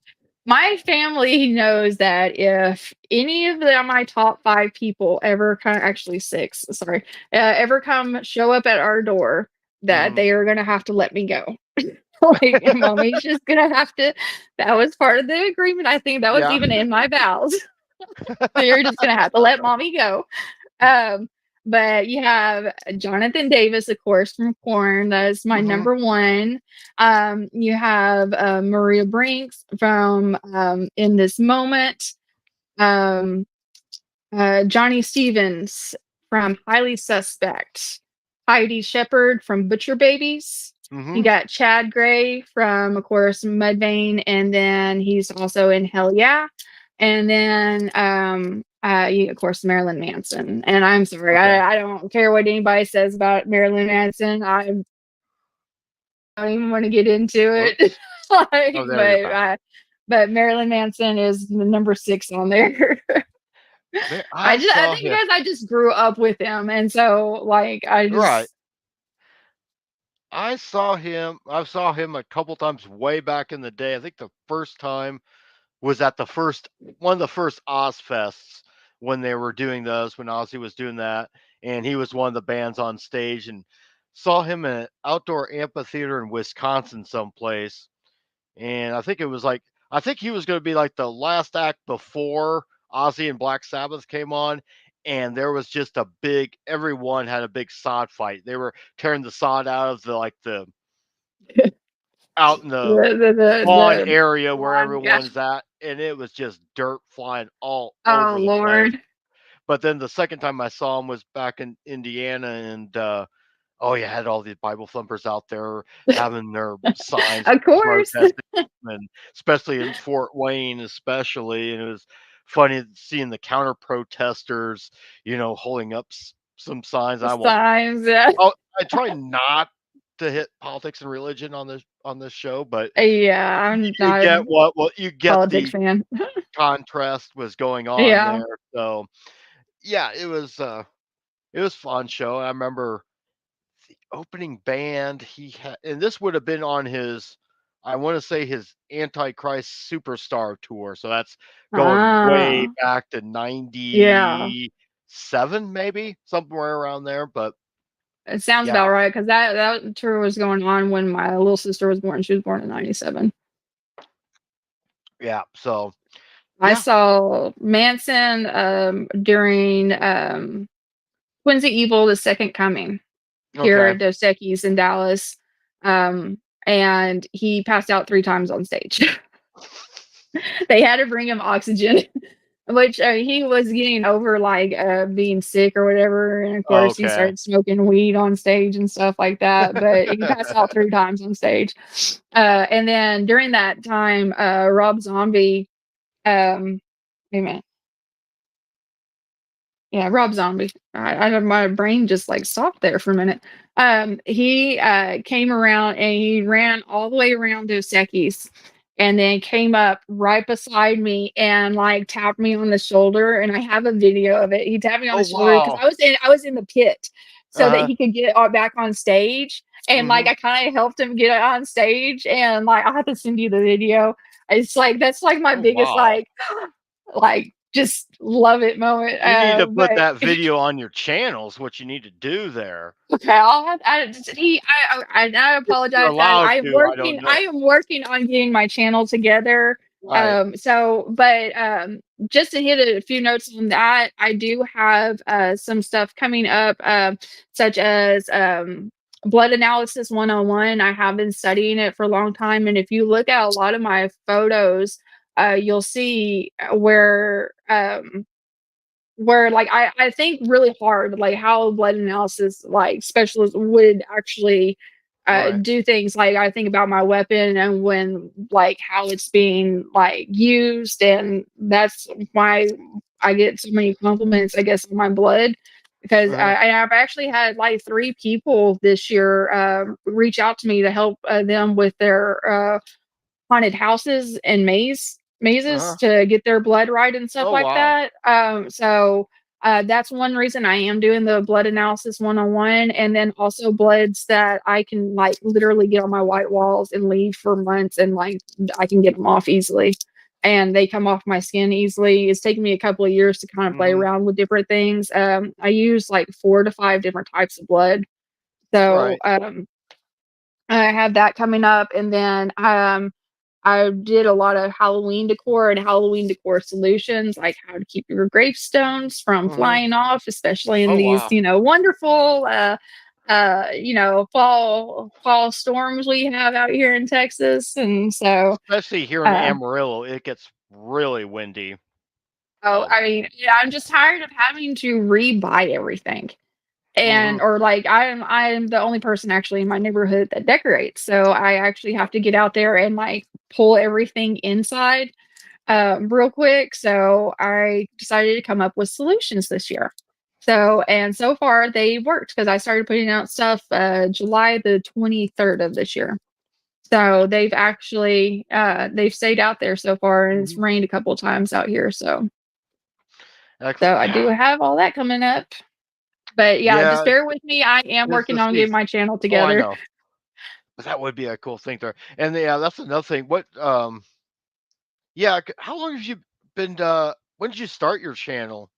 my family knows that if any of my top 5 people ever come, actually 6, sorry, ever come show up at our door, that Mhm. they are gonna have to let me go. Like, mommy's just gonna have to. That was part of the agreement. I think that was Yeah. even in my vows. They're just gonna have to let mommy go. Um, but you have Jonathan Davis, of course, from Korn. That is my Mhm. number one. You have Maria Brinks from In This Moment. Um, Johnny Stevens from Highly Suspect. Heidi Shepard from Butcher Babies. You Mhm. got Chad Gray from, of course, Mudvayne, and then he's also in Hell Yeah. And then, of course, Marilyn Manson. And I'm sorry, Okay. I don't care what anybody says about Marilyn Manson. I don't even want to get into it. Whoops. Like, Oh, there you're back. but Marilyn Manson is the number 6 on there. I I saw think him. because I just grew up with him, and so like I Right. just I saw him a couple times way back in the day. I think the first time was at the first one of the first Ozfests when they were doing those, when Ozzy was doing that, and he was one of the bands on stage, and saw him in an outdoor amphitheater in Wisconsin someplace. And I think he was going to be like the last act before Ozzy and Black Sabbath came on, and there was just a big everyone had a big sod fight. They were tearing the sod out of the out in the lawn the area where lawn. Yeah. everyone's at, and it was just dirt flying all Oh over the place. Lord. But then the second time I saw him was back in Indiana, and oh, yeah, had all the Bible thumpers out there having their signs Of course. protesting, and especially in Fort Wayne, especially, and it was funny seeing the counter protesters, holding up some signs. Signs. Yeah. I try not to hit politics and religion on this show, but Yeah, I'm you not get a you get politics the fan. contrast was going on Yeah. there. So yeah, it was fun show. I remember the opening band he had, and this would have been on his, I want to say his Antichrist Superstar tour. So that's going way Ah. back to Yeah. '97, maybe somewhere around there. But It sounds yeah, about right because that tour was going on when my little sister was born. She was born in '97. yeah. So I yeah, saw Manson during Quincy Evil, The Second Coming here okay. at Dos Equis in Dallas. Um, and he passed out 3 times on stage. They had to bring him oxygen, which he was getting over like being sick or whatever. And of course, he Okay. started smoking weed on stage and stuff like that. But he passed out 3 times on stage. And then during that time, Rob Zombie, wait a minute. Yeah, Rob Zombie. My brain just like stopped there for a minute. He came around and he ran all the way around Dos Equis and then came up right beside me and like tapped me on the shoulder. And I have a video of it. He tapped me on Oh the shoulder because wow. I was in the pit so that Uh-huh. he could get back on stage. And like Mhm. I kind of helped him get on stage. And like I'll have to send you the video. It's like that's like my Oh biggest wow. like just love it moment. You need to put But that video on your channels. What you need to do there. okay, I'll have I If you're apologize, guys. allowed to, I don't I know. am working on getting my channel together. Right. Just to hit a few notes on that, I do have some stuff coming up, such as blood analysis 101. I have been studying it for a long time. And if you look at a lot of my photos, you'll see where like I think really hard like how blood analysis like specialists would actually Right. do things. Like I think about my weapon and when like how it's being like used, and that's why I get so many compliments I guess on my blood, because Uh-huh. I've actually had like 3 people this year reach out to me to help them with their haunted houses and mazes Uh-huh. to get their blood right and stuff Oh like wow. that. That's one reason I am doing the blood analysis 101, and then also bloods that I can like literally get on my white walls and leave for months, and like I can get them off easily. And they come off my skin easily. It's taken me a couple of years to kind of play Hmm. around with different things. I use like 4 to 5 different types of blood. So Right. I have that coming up, and then I did a lot of Halloween decor and Halloween decor solutions, like how to keep your gravestones from Hmm. flying off, especially in Oh these, wow. wonderful, fall storms we have out here in Texas. And so, Especially here in uh, Amarillo, it gets really windy. oh, So. I mean, yeah, I'm just tired of having to rebuy everything. Hmm. And or like I'm the only person actually in my neighborhood that decorates, so I actually have to get out there and like pull everything inside real quick. So I decided to come up with solutions this year. And so far they worked because I started putting out stuff July the 23rd of this year. So they've stayed out there so far, and it's Hmm. rained a couple of times out here. So Excellent. I do Yeah. have all that coming up. But yeah, just Yeah. bear with me. I am It's working the on getting season. my channel Oh, I together. know. But that would be a cool thing there. And yeah, that's another thing. What yeah, how long have you been when did you start your channel?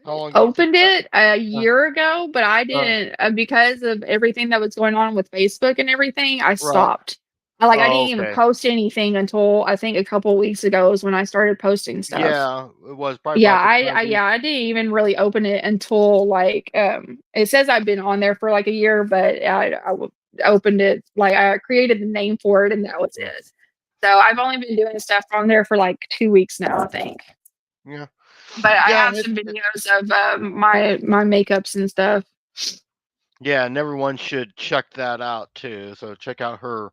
How long do you think Opened it a uh, year ago, but I uh, didn't because of everything that was going on with Facebook and everything. I right. stopped. I didn't Oh, even okay. post anything until I think a couple weeks ago is when I started posting stuff. Yeah, it was probably about the time we I didn't even really open it until like it says I've been on there for like a year, but opened it like I created the name for it and that was uh, it. So I've only been doing stuff on there for like 2 weeks now, I think. yeah. But I Yeah, have some videos of my makeups and stuff. yeah, and everyone should check that out too. So check out her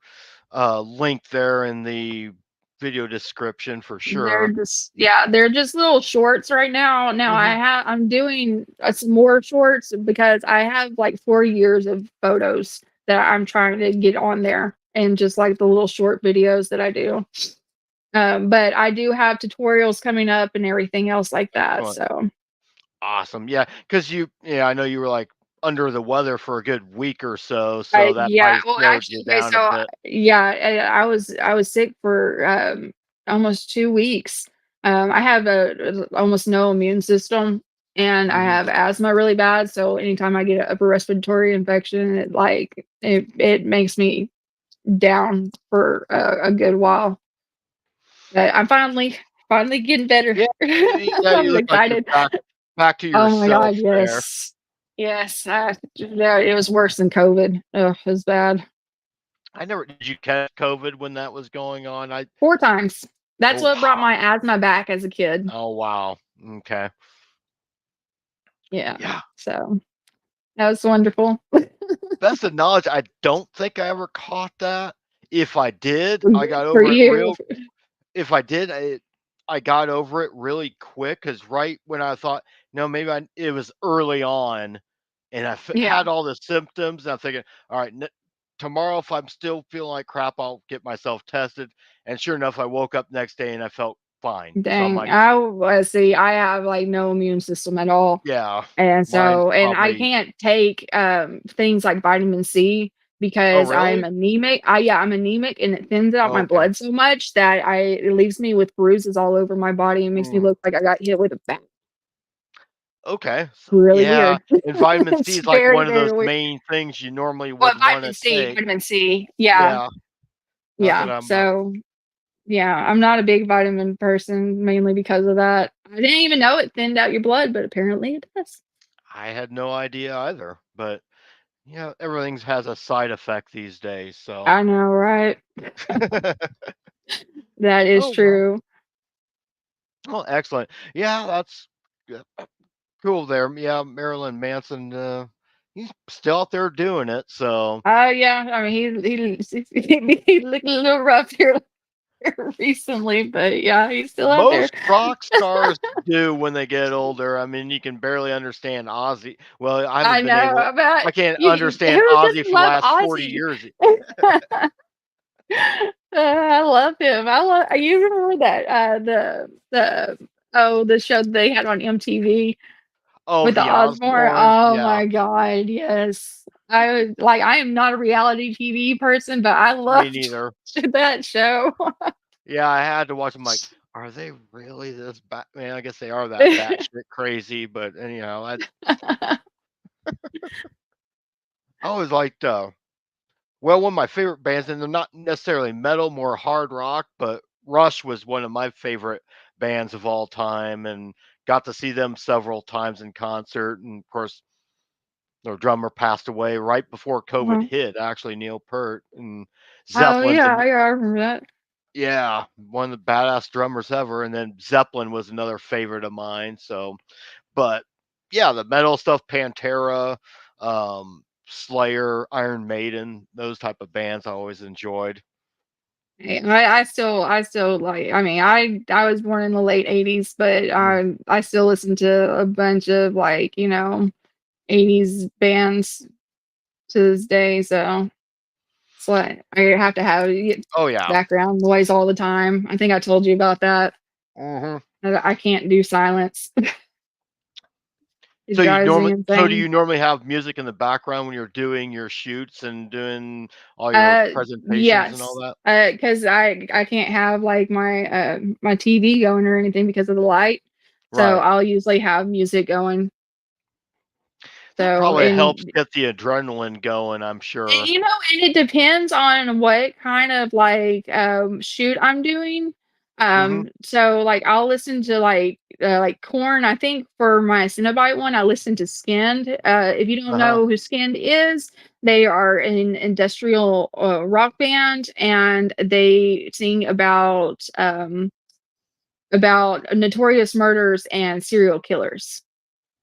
link there in the video description for They're sure. just they're just little shorts right now. Now Hmm. I'm doing some more shorts because I have like 4 years of photos that I'm trying to get on there, and just like the little short videos that I do. But I do have tutorials coming up and everything else like that. Excellent. So Awesome. Yeah, because yeah, I know you were like under the weather for a good week or so, so that yeah, probably well, slowed actually, you okay, down a so bit. yeah, I was sick for almost 2 weeks. I have a almost no immune system, and I Hmm. have asthma really bad. So anytime I get an upper respiratory infection, it makes me down for a good while. But I'm finally getting better. Yeah, yeah, you I'm look like you're excited. back to Oh my yourself God, there. yes, yes. Yeah, it was worse than COVID. Oh, it was bad. I never did you catch COVID when that was going on? 4 times. That's Oh what brought wow. my asthma back as a kid. Oh wow. Okay. Yeah. Yeah. So, that was wonderful. Best of knowledge, I don't think I ever caught that. If I did, I Good got for over it you. real if I did, I got over it really quick because right when I thought, no, maybe it was early on, and Yeah, had all the symptoms. And I'm thinking, all right, tomorrow if I'm still feeling like crap, I'll get myself tested. And sure enough, I woke up next day and I felt fine. So I'm dang. like, See, I have, like, no immune system at all, yeah, and mine's so and I probably. can't take, things like vitamin C Oh, because I'm really? anemic. I'm anemic, and it thins out Oh, my okay. blood so much that it leaves me with bruises all over my body and makes me Mm, look like I got hit with a bat. okay. So, Really yeah, weird. and vitamin C It's is like very, one of very those weird. main things you normally Well, would want to take. vitamin C, yeah. Yeah, not that Yeah, I'm so Yeah, I'm not a big vitamin person, mainly because of that. I didn't even know it thinned out your blood, but apparently it does. I had no idea either, but yeah, everything has a side effect these days. So, I know, right? That is oh well, true. well, excellent. Yeah, that's cool there. Yeah, Marilyn Manson. He's still out there doing it. So Oh yeah, I mean he looked a little rough here recently, but yeah, he's still out there. most rock stars do when they get older. I mean, you can barely understand Ozzy. Well, I haven't I been know able. about I can't you. understand Who Ozzy doesn't for the love last 40 Ozzy? years. I love him. I love. You remember that the show that they had on MTV Oh, with the the Osbourne? Osbournes. Oh Yeah, my god, yes. I was like, I am not a reality TV person, but I me loved neither. that show. Yeah, I had to watch them. Like, are they really this bat? Man, I guess they are that batshit crazy. But anyhow, I always liked. Well, one of my favorite bands, and they're not necessarily metal, more hard rock, but Rush was one of my favorite bands of all time, and got to see them several times in concert. And of course, their drummer passed away right before COVID Mhm. hit. Actually, Neil Peart and Oh Zeppelin's, yeah, yeah, I remember that. yeah, one of the badass drummers ever. And then Zeppelin was another favorite of mine. So, but yeah, the metal stuff, Pantera, Slayer, Iron Maiden, those type of bands I always enjoyed. I still like. I mean, I was born in the late '80s, but Mm. I still listen to a bunch of like '80s bands to this day. So it's like I have to have Oh yeah. background noise all the time. I think I told you about that. Hmm. I can't do silence. It drives me So do insane. you normally have music in the background when you're doing your shoots and doing all your Uh, presentations and all yes. that? Because I can't have like my TV going or anything because of the light. So Right. I'll usually have music going. That So probably and helps get the adrenaline going, I'm sure. and it depends on what kind of like shoot I'm doing. Hmm. So like I'll listen to like Corn. I think for my Cenobite one, I listen to Skinned. If you don't Uh-huh. know who Skinned is, they are an industrial rock band, and they sing about notorious murders and serial killers.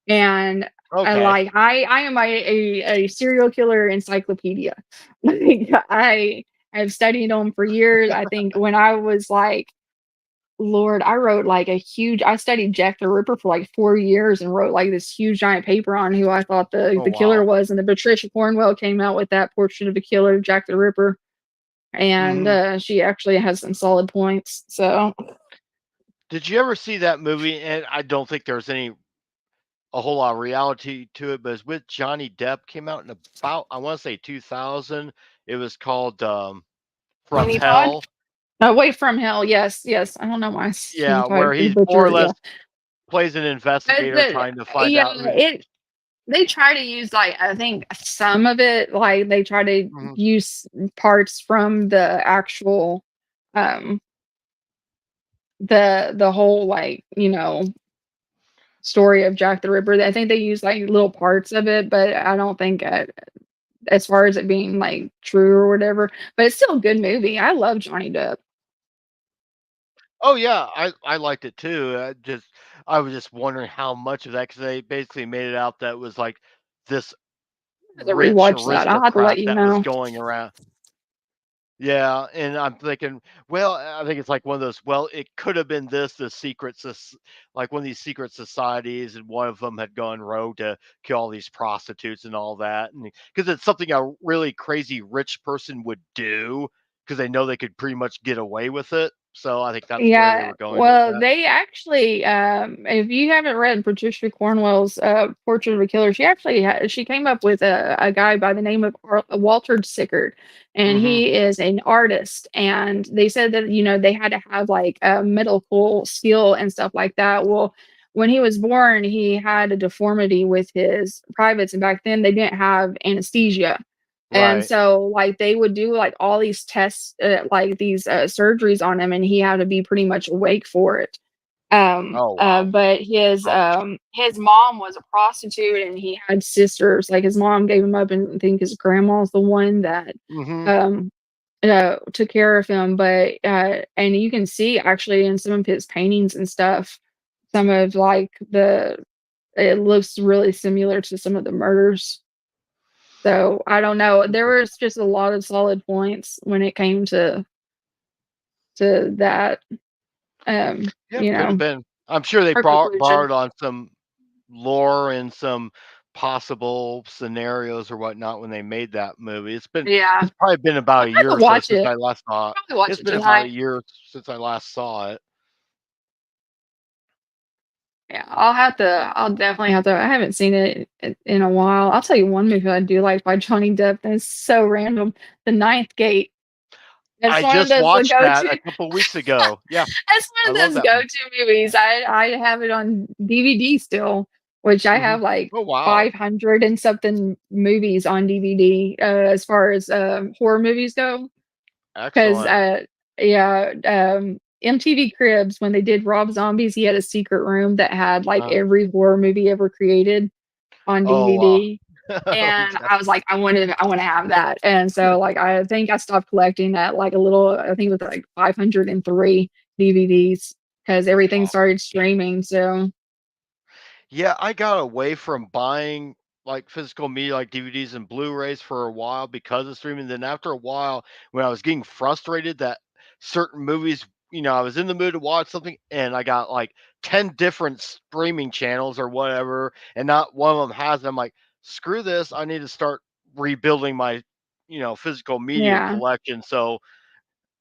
And Okay. I am a serial killer encyclopedia. Like, I've studied them for years. I think when I was like, Lord, I wrote like a huge. I studied Jack the Ripper for like 4 years and wrote like this huge giant paper on who I thought Oh the killer wow. was. And the Patricia Cornwell came out with that portrait of the killer, Jack the Ripper, and Hmm. she actually has some solid points. So Did you ever see that movie? And I don't think there's any a whole lot of reality to it, but it's with Johnny Depp. Came out in about, I want to say, 2000. It was called From Sweeney Todd. Hell. Away from Hell. Yes, yes. I don't know why Sweeney Yeah, Todd where is a he more or butcher. Yeah. less plays an investigator The trying to find yeah, out who. they try to use like I think some of it like they try to Mhm. use parts from the actual um the whole like story of Jack the Ripper. I think they use like little parts of it, but I don't think as far as it being like true or whatever. But it's still a good movie. I love Johnny Depp. Oh yeah, I liked it too. I was just wondering how much of that, because they basically made it out that it was like this I have to rich rewatch that. I'll have to let aristocrat you that was know. going around. Yeah, and I'm thinking, well, I think it's like one of those. Well, it could have been this, the like one of these secret societies, and one of them had gone rogue to kill all these prostitutes and all that, and because it's something a really crazy rich person would do, because they know they could pretty much get away with it. So I think that's where they Yeah, were going with well, that. they actually, if you haven't read Patricia Cornwell's Portrait of a Killer, she came up with a guy by the name of Walter Sickert, and Hmm. he is an artist. And they said that they had to have like a medical skill and stuff like that. Well, when he was born, he had a deformity with his privates, and back then they didn't have anesthesia. And Right. so, like, they would do, like, all these tests, like, these, surgeries on him, and he had to be pretty much awake for it. Oh, wow. But Ouch. his mom was a prostitute, and he had sisters, like, his mom gave him up, and I think his grandma's the one that, Mhm. um, took care of him, but, and you can see actually in some of his paintings and stuff, some of, like, the it looks really similar to some of the murders. So, I don't know, there was just a lot of solid points when it came to that, Yeah, could have been. I'm sure they her conclusion. borrowed on some lore and some possible scenarios or whatnot when they made that movie. Yeah, It's probably been I'll about a have year to or so watch since it. I last saw it. Probably watch It's it been about a tonight. year since I last saw it. Yeah, I'll definitely have to I haven't seen it in a while. I'll tell you one movie I do like by Johnny Depp that's so random, The Ninth Gate. It's I one of just those watched that go-to a couple weeks ago. Yeah, it's I one of love those that one. go-to movies. I have it on DVD still, which I Mhm. have, like, Oh, wow. 500 and something movies on DVD, as far as, horror movies go. 'Cause, Excellent. yeah, MTV Cribs, when they did Rob Zombies, he had a secret room that had, like, Uh, every horror movie ever created on oh, wow. DVD, and Okay. I was like, I wanna have that," and so, like, I think I stopped collecting at, like, a little I think it was, like, 503 DVDs because everything started streaming, so Yeah, I got away from buying like physical media like DVDs and Blu-rays for a while because of streaming. Then after a while, when I was getting frustrated that certain movies, I was in the mood to watch something and I got like 10 different streaming channels or whatever, and not one of them has it. I'm like, screw this. I need to start rebuilding my, physical media yeah. collection. So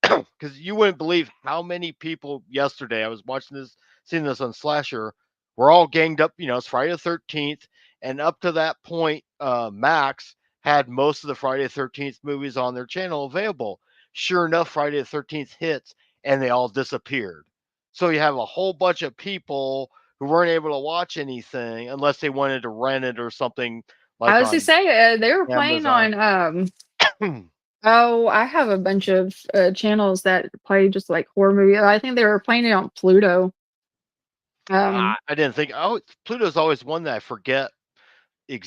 because you wouldn't believe how many people yesterday I was watching this, seeing this on Slasher, we're all ganged up. It's Friday the 13th, and up to that point, Max had most of the Friday the 13th movies on their channel available. Sure enough, Friday the 13th hits, and they all disappeared. So you have a whole bunch of people who weren't able to watch anything unless they wanted to rent it or something I like was to on say, they were playing Amazon. on, oh, I have a bunch of, channels that play just, like, horror movie I think they were playing it on Pluto. Um, I didn't think. Oh, Pluto's always one that I forget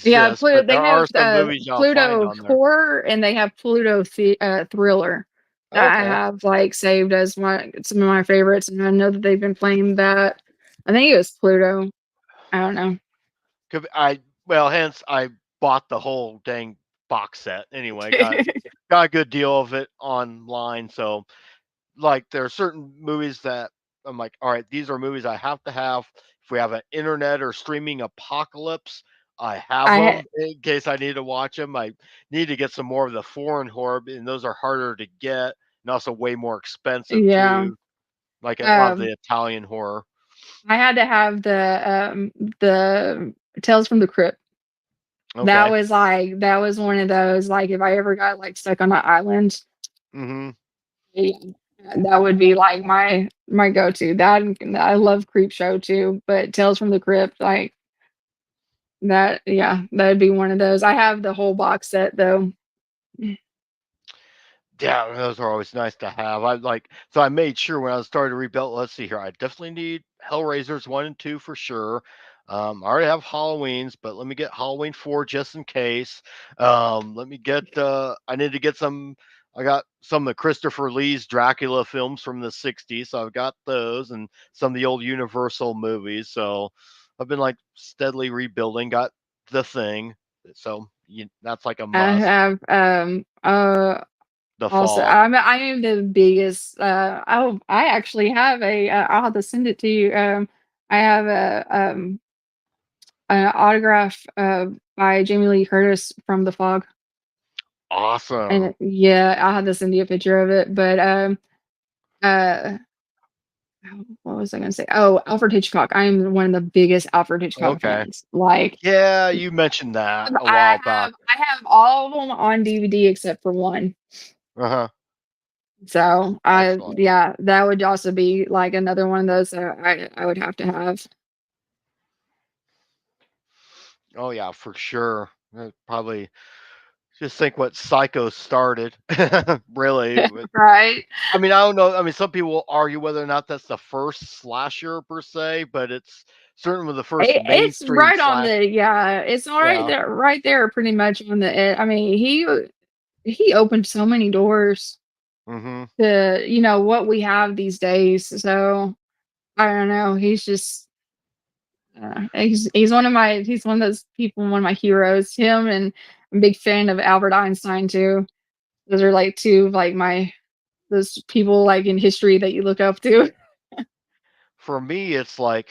yeah, exists, Pluto but they there have, are some movies I'll find Pluto on there. Horror, and they have Pluto Thriller that I Okay. have, like, saved as some of my favorites, and I know that they've been playing that. I think it was Pluto. I don't know. Well, hence I bought the whole dang box set anyway. Got a good deal of it online. So like there are certain movies that I'm like, all right, these are movies I have to have. If we have an internet or streaming apocalypse, I have I them in case I need to watch them. I need to get some more of the foreign horror, and those are harder to get and also way more expensive yeah, too. Like a lot of um, the Italian horror. I had to have the Tales from the Crypt. Okay. That was one of those, like, if I ever got, like, stuck on an island, Hmm. yeah, that would be, like, my go-to. That and I love Creepshow too, but Tales from the Crypt, like, that yeah, that'd be one of those. I have the whole box set, though. Yeah, those are always nice to have. So I made sure when I was starting to rebuild. Let's see here. I definitely need Hellraisers 1 and 2 for sure. I already have Halloween's, but let me get Halloween 4 just in case. Let me get. I need to get some. I got some of Christopher Lee's Dracula films from the '60s, so I've got those and some of the old Universal movies. So I've been like steadily rebuilding. Got The Thing, so that's like a I must. have, The also Fog. I am the biggest, I actually have I'll have to send it to you, I have an autograph, by Jamie Lee Curtis from The Fog, and Awesome. yeah, I'll have to send you a picture of it, but, uh what was I gonna say? Oh, Alfred Hitchcock. I am one of the biggest Alfred Hitchcock Okay. fans. Like, Yeah, you mentioned that a while back. I have all of them on DVD except for one. Uh-huh. So Excellent. yeah, that would also be like another one of those that I would have to have. Oh, yeah, for sure. Probably Just think what Psycho started, really. Right. I mean, I don't know. I mean, some people will argue whether or not that's the first slasher per se, but it's certainly the first It's mainstream right on slash. the yeah. It's Yeah. right there, pretty much on the. I mean, he opened so many doors Hmm. to what we have these days. So I don't know. He's just he's one of those people, one of my heroes. Him, and I'm a big fan of Albert Einstein too. Those are like two of like my those people like in history that you look up to. For me, it's like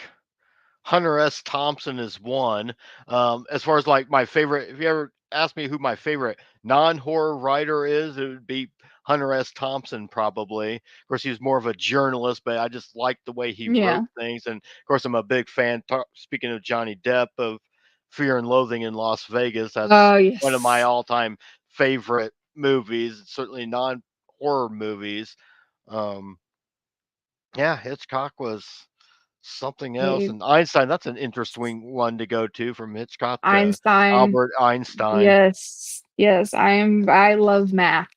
Hunter S. Thompson is one. As far as like my favorite, if you ever ask me who my favorite non-horror writer is, it would be Hunter S. Thompson probably. Of course, he was more of a journalist, but I just like the way he wrote Yeah. things. And of course, I'm a big fan. Speaking of Johnny Depp, of Fear and Loathing in Las Vegas, that's Oh one of my yes. all-time favorite movies. Certainly non-horror movies. Um, yeah, Hitchcock was something else. He, And Einstein, that's an interesting one to go to from Hitchcock to Einstein. Albert Einstein. Yes. Yes. I love math.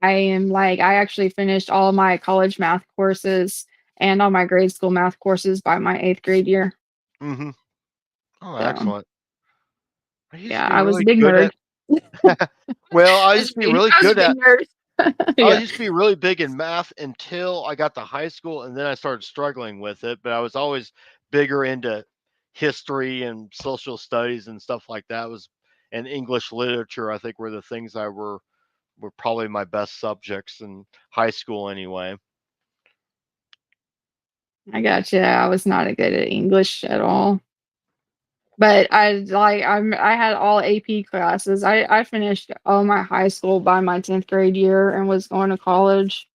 I am like I actually finished all my college math courses and all my grade school math courses by my 8th grade year. Hmm. Oh, So excellent. I used to yeah, be I was a really big good nerd. at. Well, I used As to be me, really I was a good big at. nerd. I Yeah. used to be really big in math until I got to high school, and then I started struggling with it. But I was always bigger into history and social studies and stuff like that. Was and English literature, I think, were the things were probably my best subjects in high school anyway. I got you. I was not a good at English at all. But I had all AP classes. I finished all my high school by my 10th grade year and was going to college.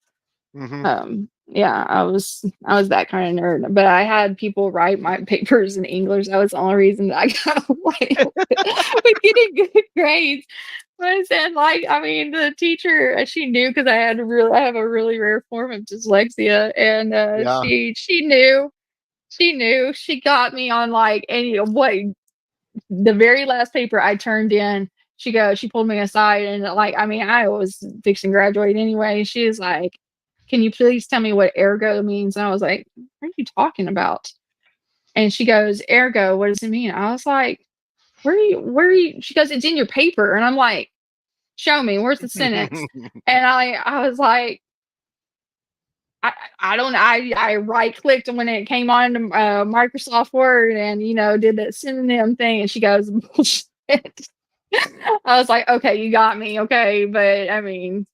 Hmm. Yeah, I was that kind of nerd. But I had people write my papers in English. That was the only reason that I got away with getting good grades. Was and like I mean the teacher she knew because I have a really rare form of dyslexia and Yeah. she got me on like any what the very last paper I turned in, she pulled me aside and like, I mean, I was fixing to graduate anyway. She was like, "Can you please tell me what ergo means?" And I was like, "What are you talking about?" And she goes, "Ergo, what does it mean?" I was like, where are you?" She goes, "It's in your paper." And I'm like, "Show me, where's the sentence?" And I was like, I don't I right clicked when it came on to Microsoft Word and did that synonym thing and she goes bullshit. I was like, okay, you got me, okay, but I mean,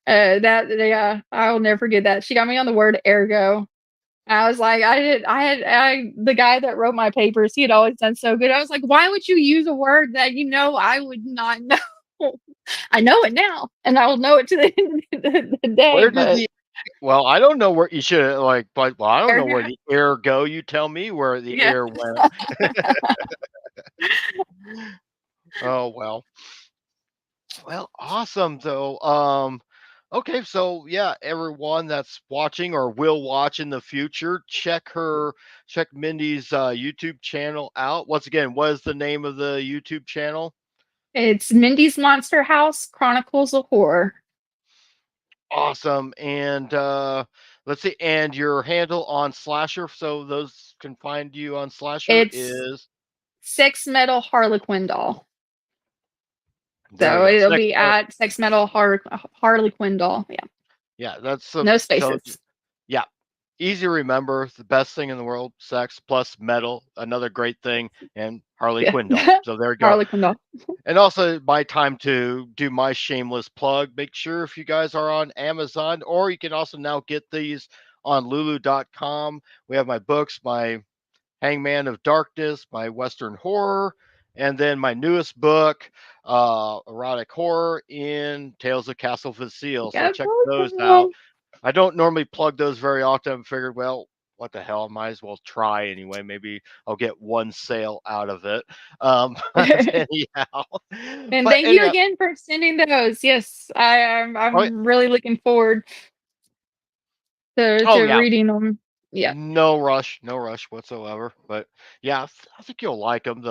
that yeah, I will never forget that. She got me on the word ergo. I was like, the guy that wrote my papers, he had always done so good. I was like, why would you use a word that I would not know? I know it now, and I will know it to the end of the day. Where did But the well, I don't know where you should like, but well, I don't know where ergo, the air go. You tell me where the yeah. air went. Oh well. Well, awesome though. Okay, so yeah, everyone that's watching or will watch in the future, check Mindy's YouTube channel out. Once again, what is the name of the YouTube channel? It's Mindy's Monster House Chronicles of Horror. Awesome. And let's see, and your handle on Slasher, so those can find you on Slasher It's is Sex Metal Harlequin Doll. there we So go. it'll Sex be Metal. at Sex Metal Harlequin Doll. Yeah. Yeah, that's No so spaces. yeah, easy to remember. The best thing in the world, sex plus metal, another great thing, and Harley Yeah. Quinn doll. So there you go. Harlequin Doll. And also, my time to do my shameless plug. Make sure if you guys are on Amazon, or you can also now get these on Lulu.com. We have my books, my Hangman of Darkness, my Western horror, and then my newest book, erotic horror in Tales of Castle Vasile. So Yeah, check both of those out. them. I don't normally plug those very often. I figured, well, what the hell? Might as well try anyway. Maybe I'll get one sale out of it. But anyhow, And but thank you anyhow, again for sending those. Yes, oh, I'm really looking forward to oh yeah, reading them. Yeah. no rush, no rush whatsoever. But yeah, I think you'll like them.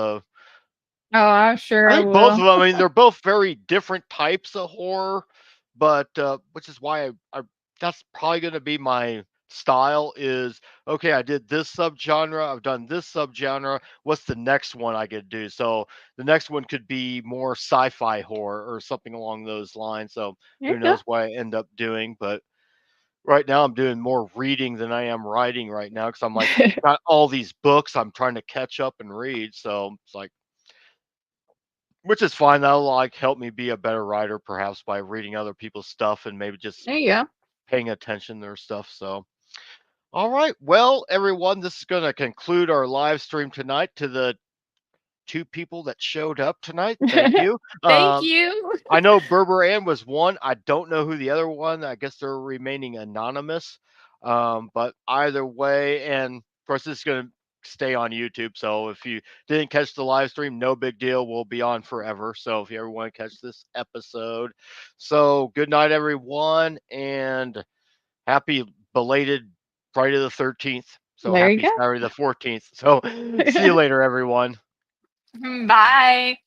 Oh, I'm sure I I think both of will. them. I mean, they're both very different types of horror, but which is why I that's probably going to be my style. Is okay. I did this subgenre. I've done this subgenre. What's the next one I could do? So the next one could be more sci-fi horror or something along those lines. So There who you go. knows what I end up doing? But right now I'm doing more reading than I am writing right now because I'm like got all these books I'm trying to catch up and read. So it's like which is fine. That'll like help me be a better writer, perhaps by reading other people's stuff and maybe just There you go. paying attention to their stuff. So, all right. Well, everyone, this is going to conclude our live stream tonight. To the two people that showed up tonight, thank you. Thank you. I know Berber Ann was one. I don't know who the other one. I guess they're remaining anonymous. But either way, and of course, this is going to stay on YouTube. So if you didn't catch the live stream, no big deal. We'll be on forever. So if you ever want to catch this episode, so good night, everyone, and happy belated Friday the 13th. So There you happy go. Saturday the 14th. So see you later, everyone. Bye.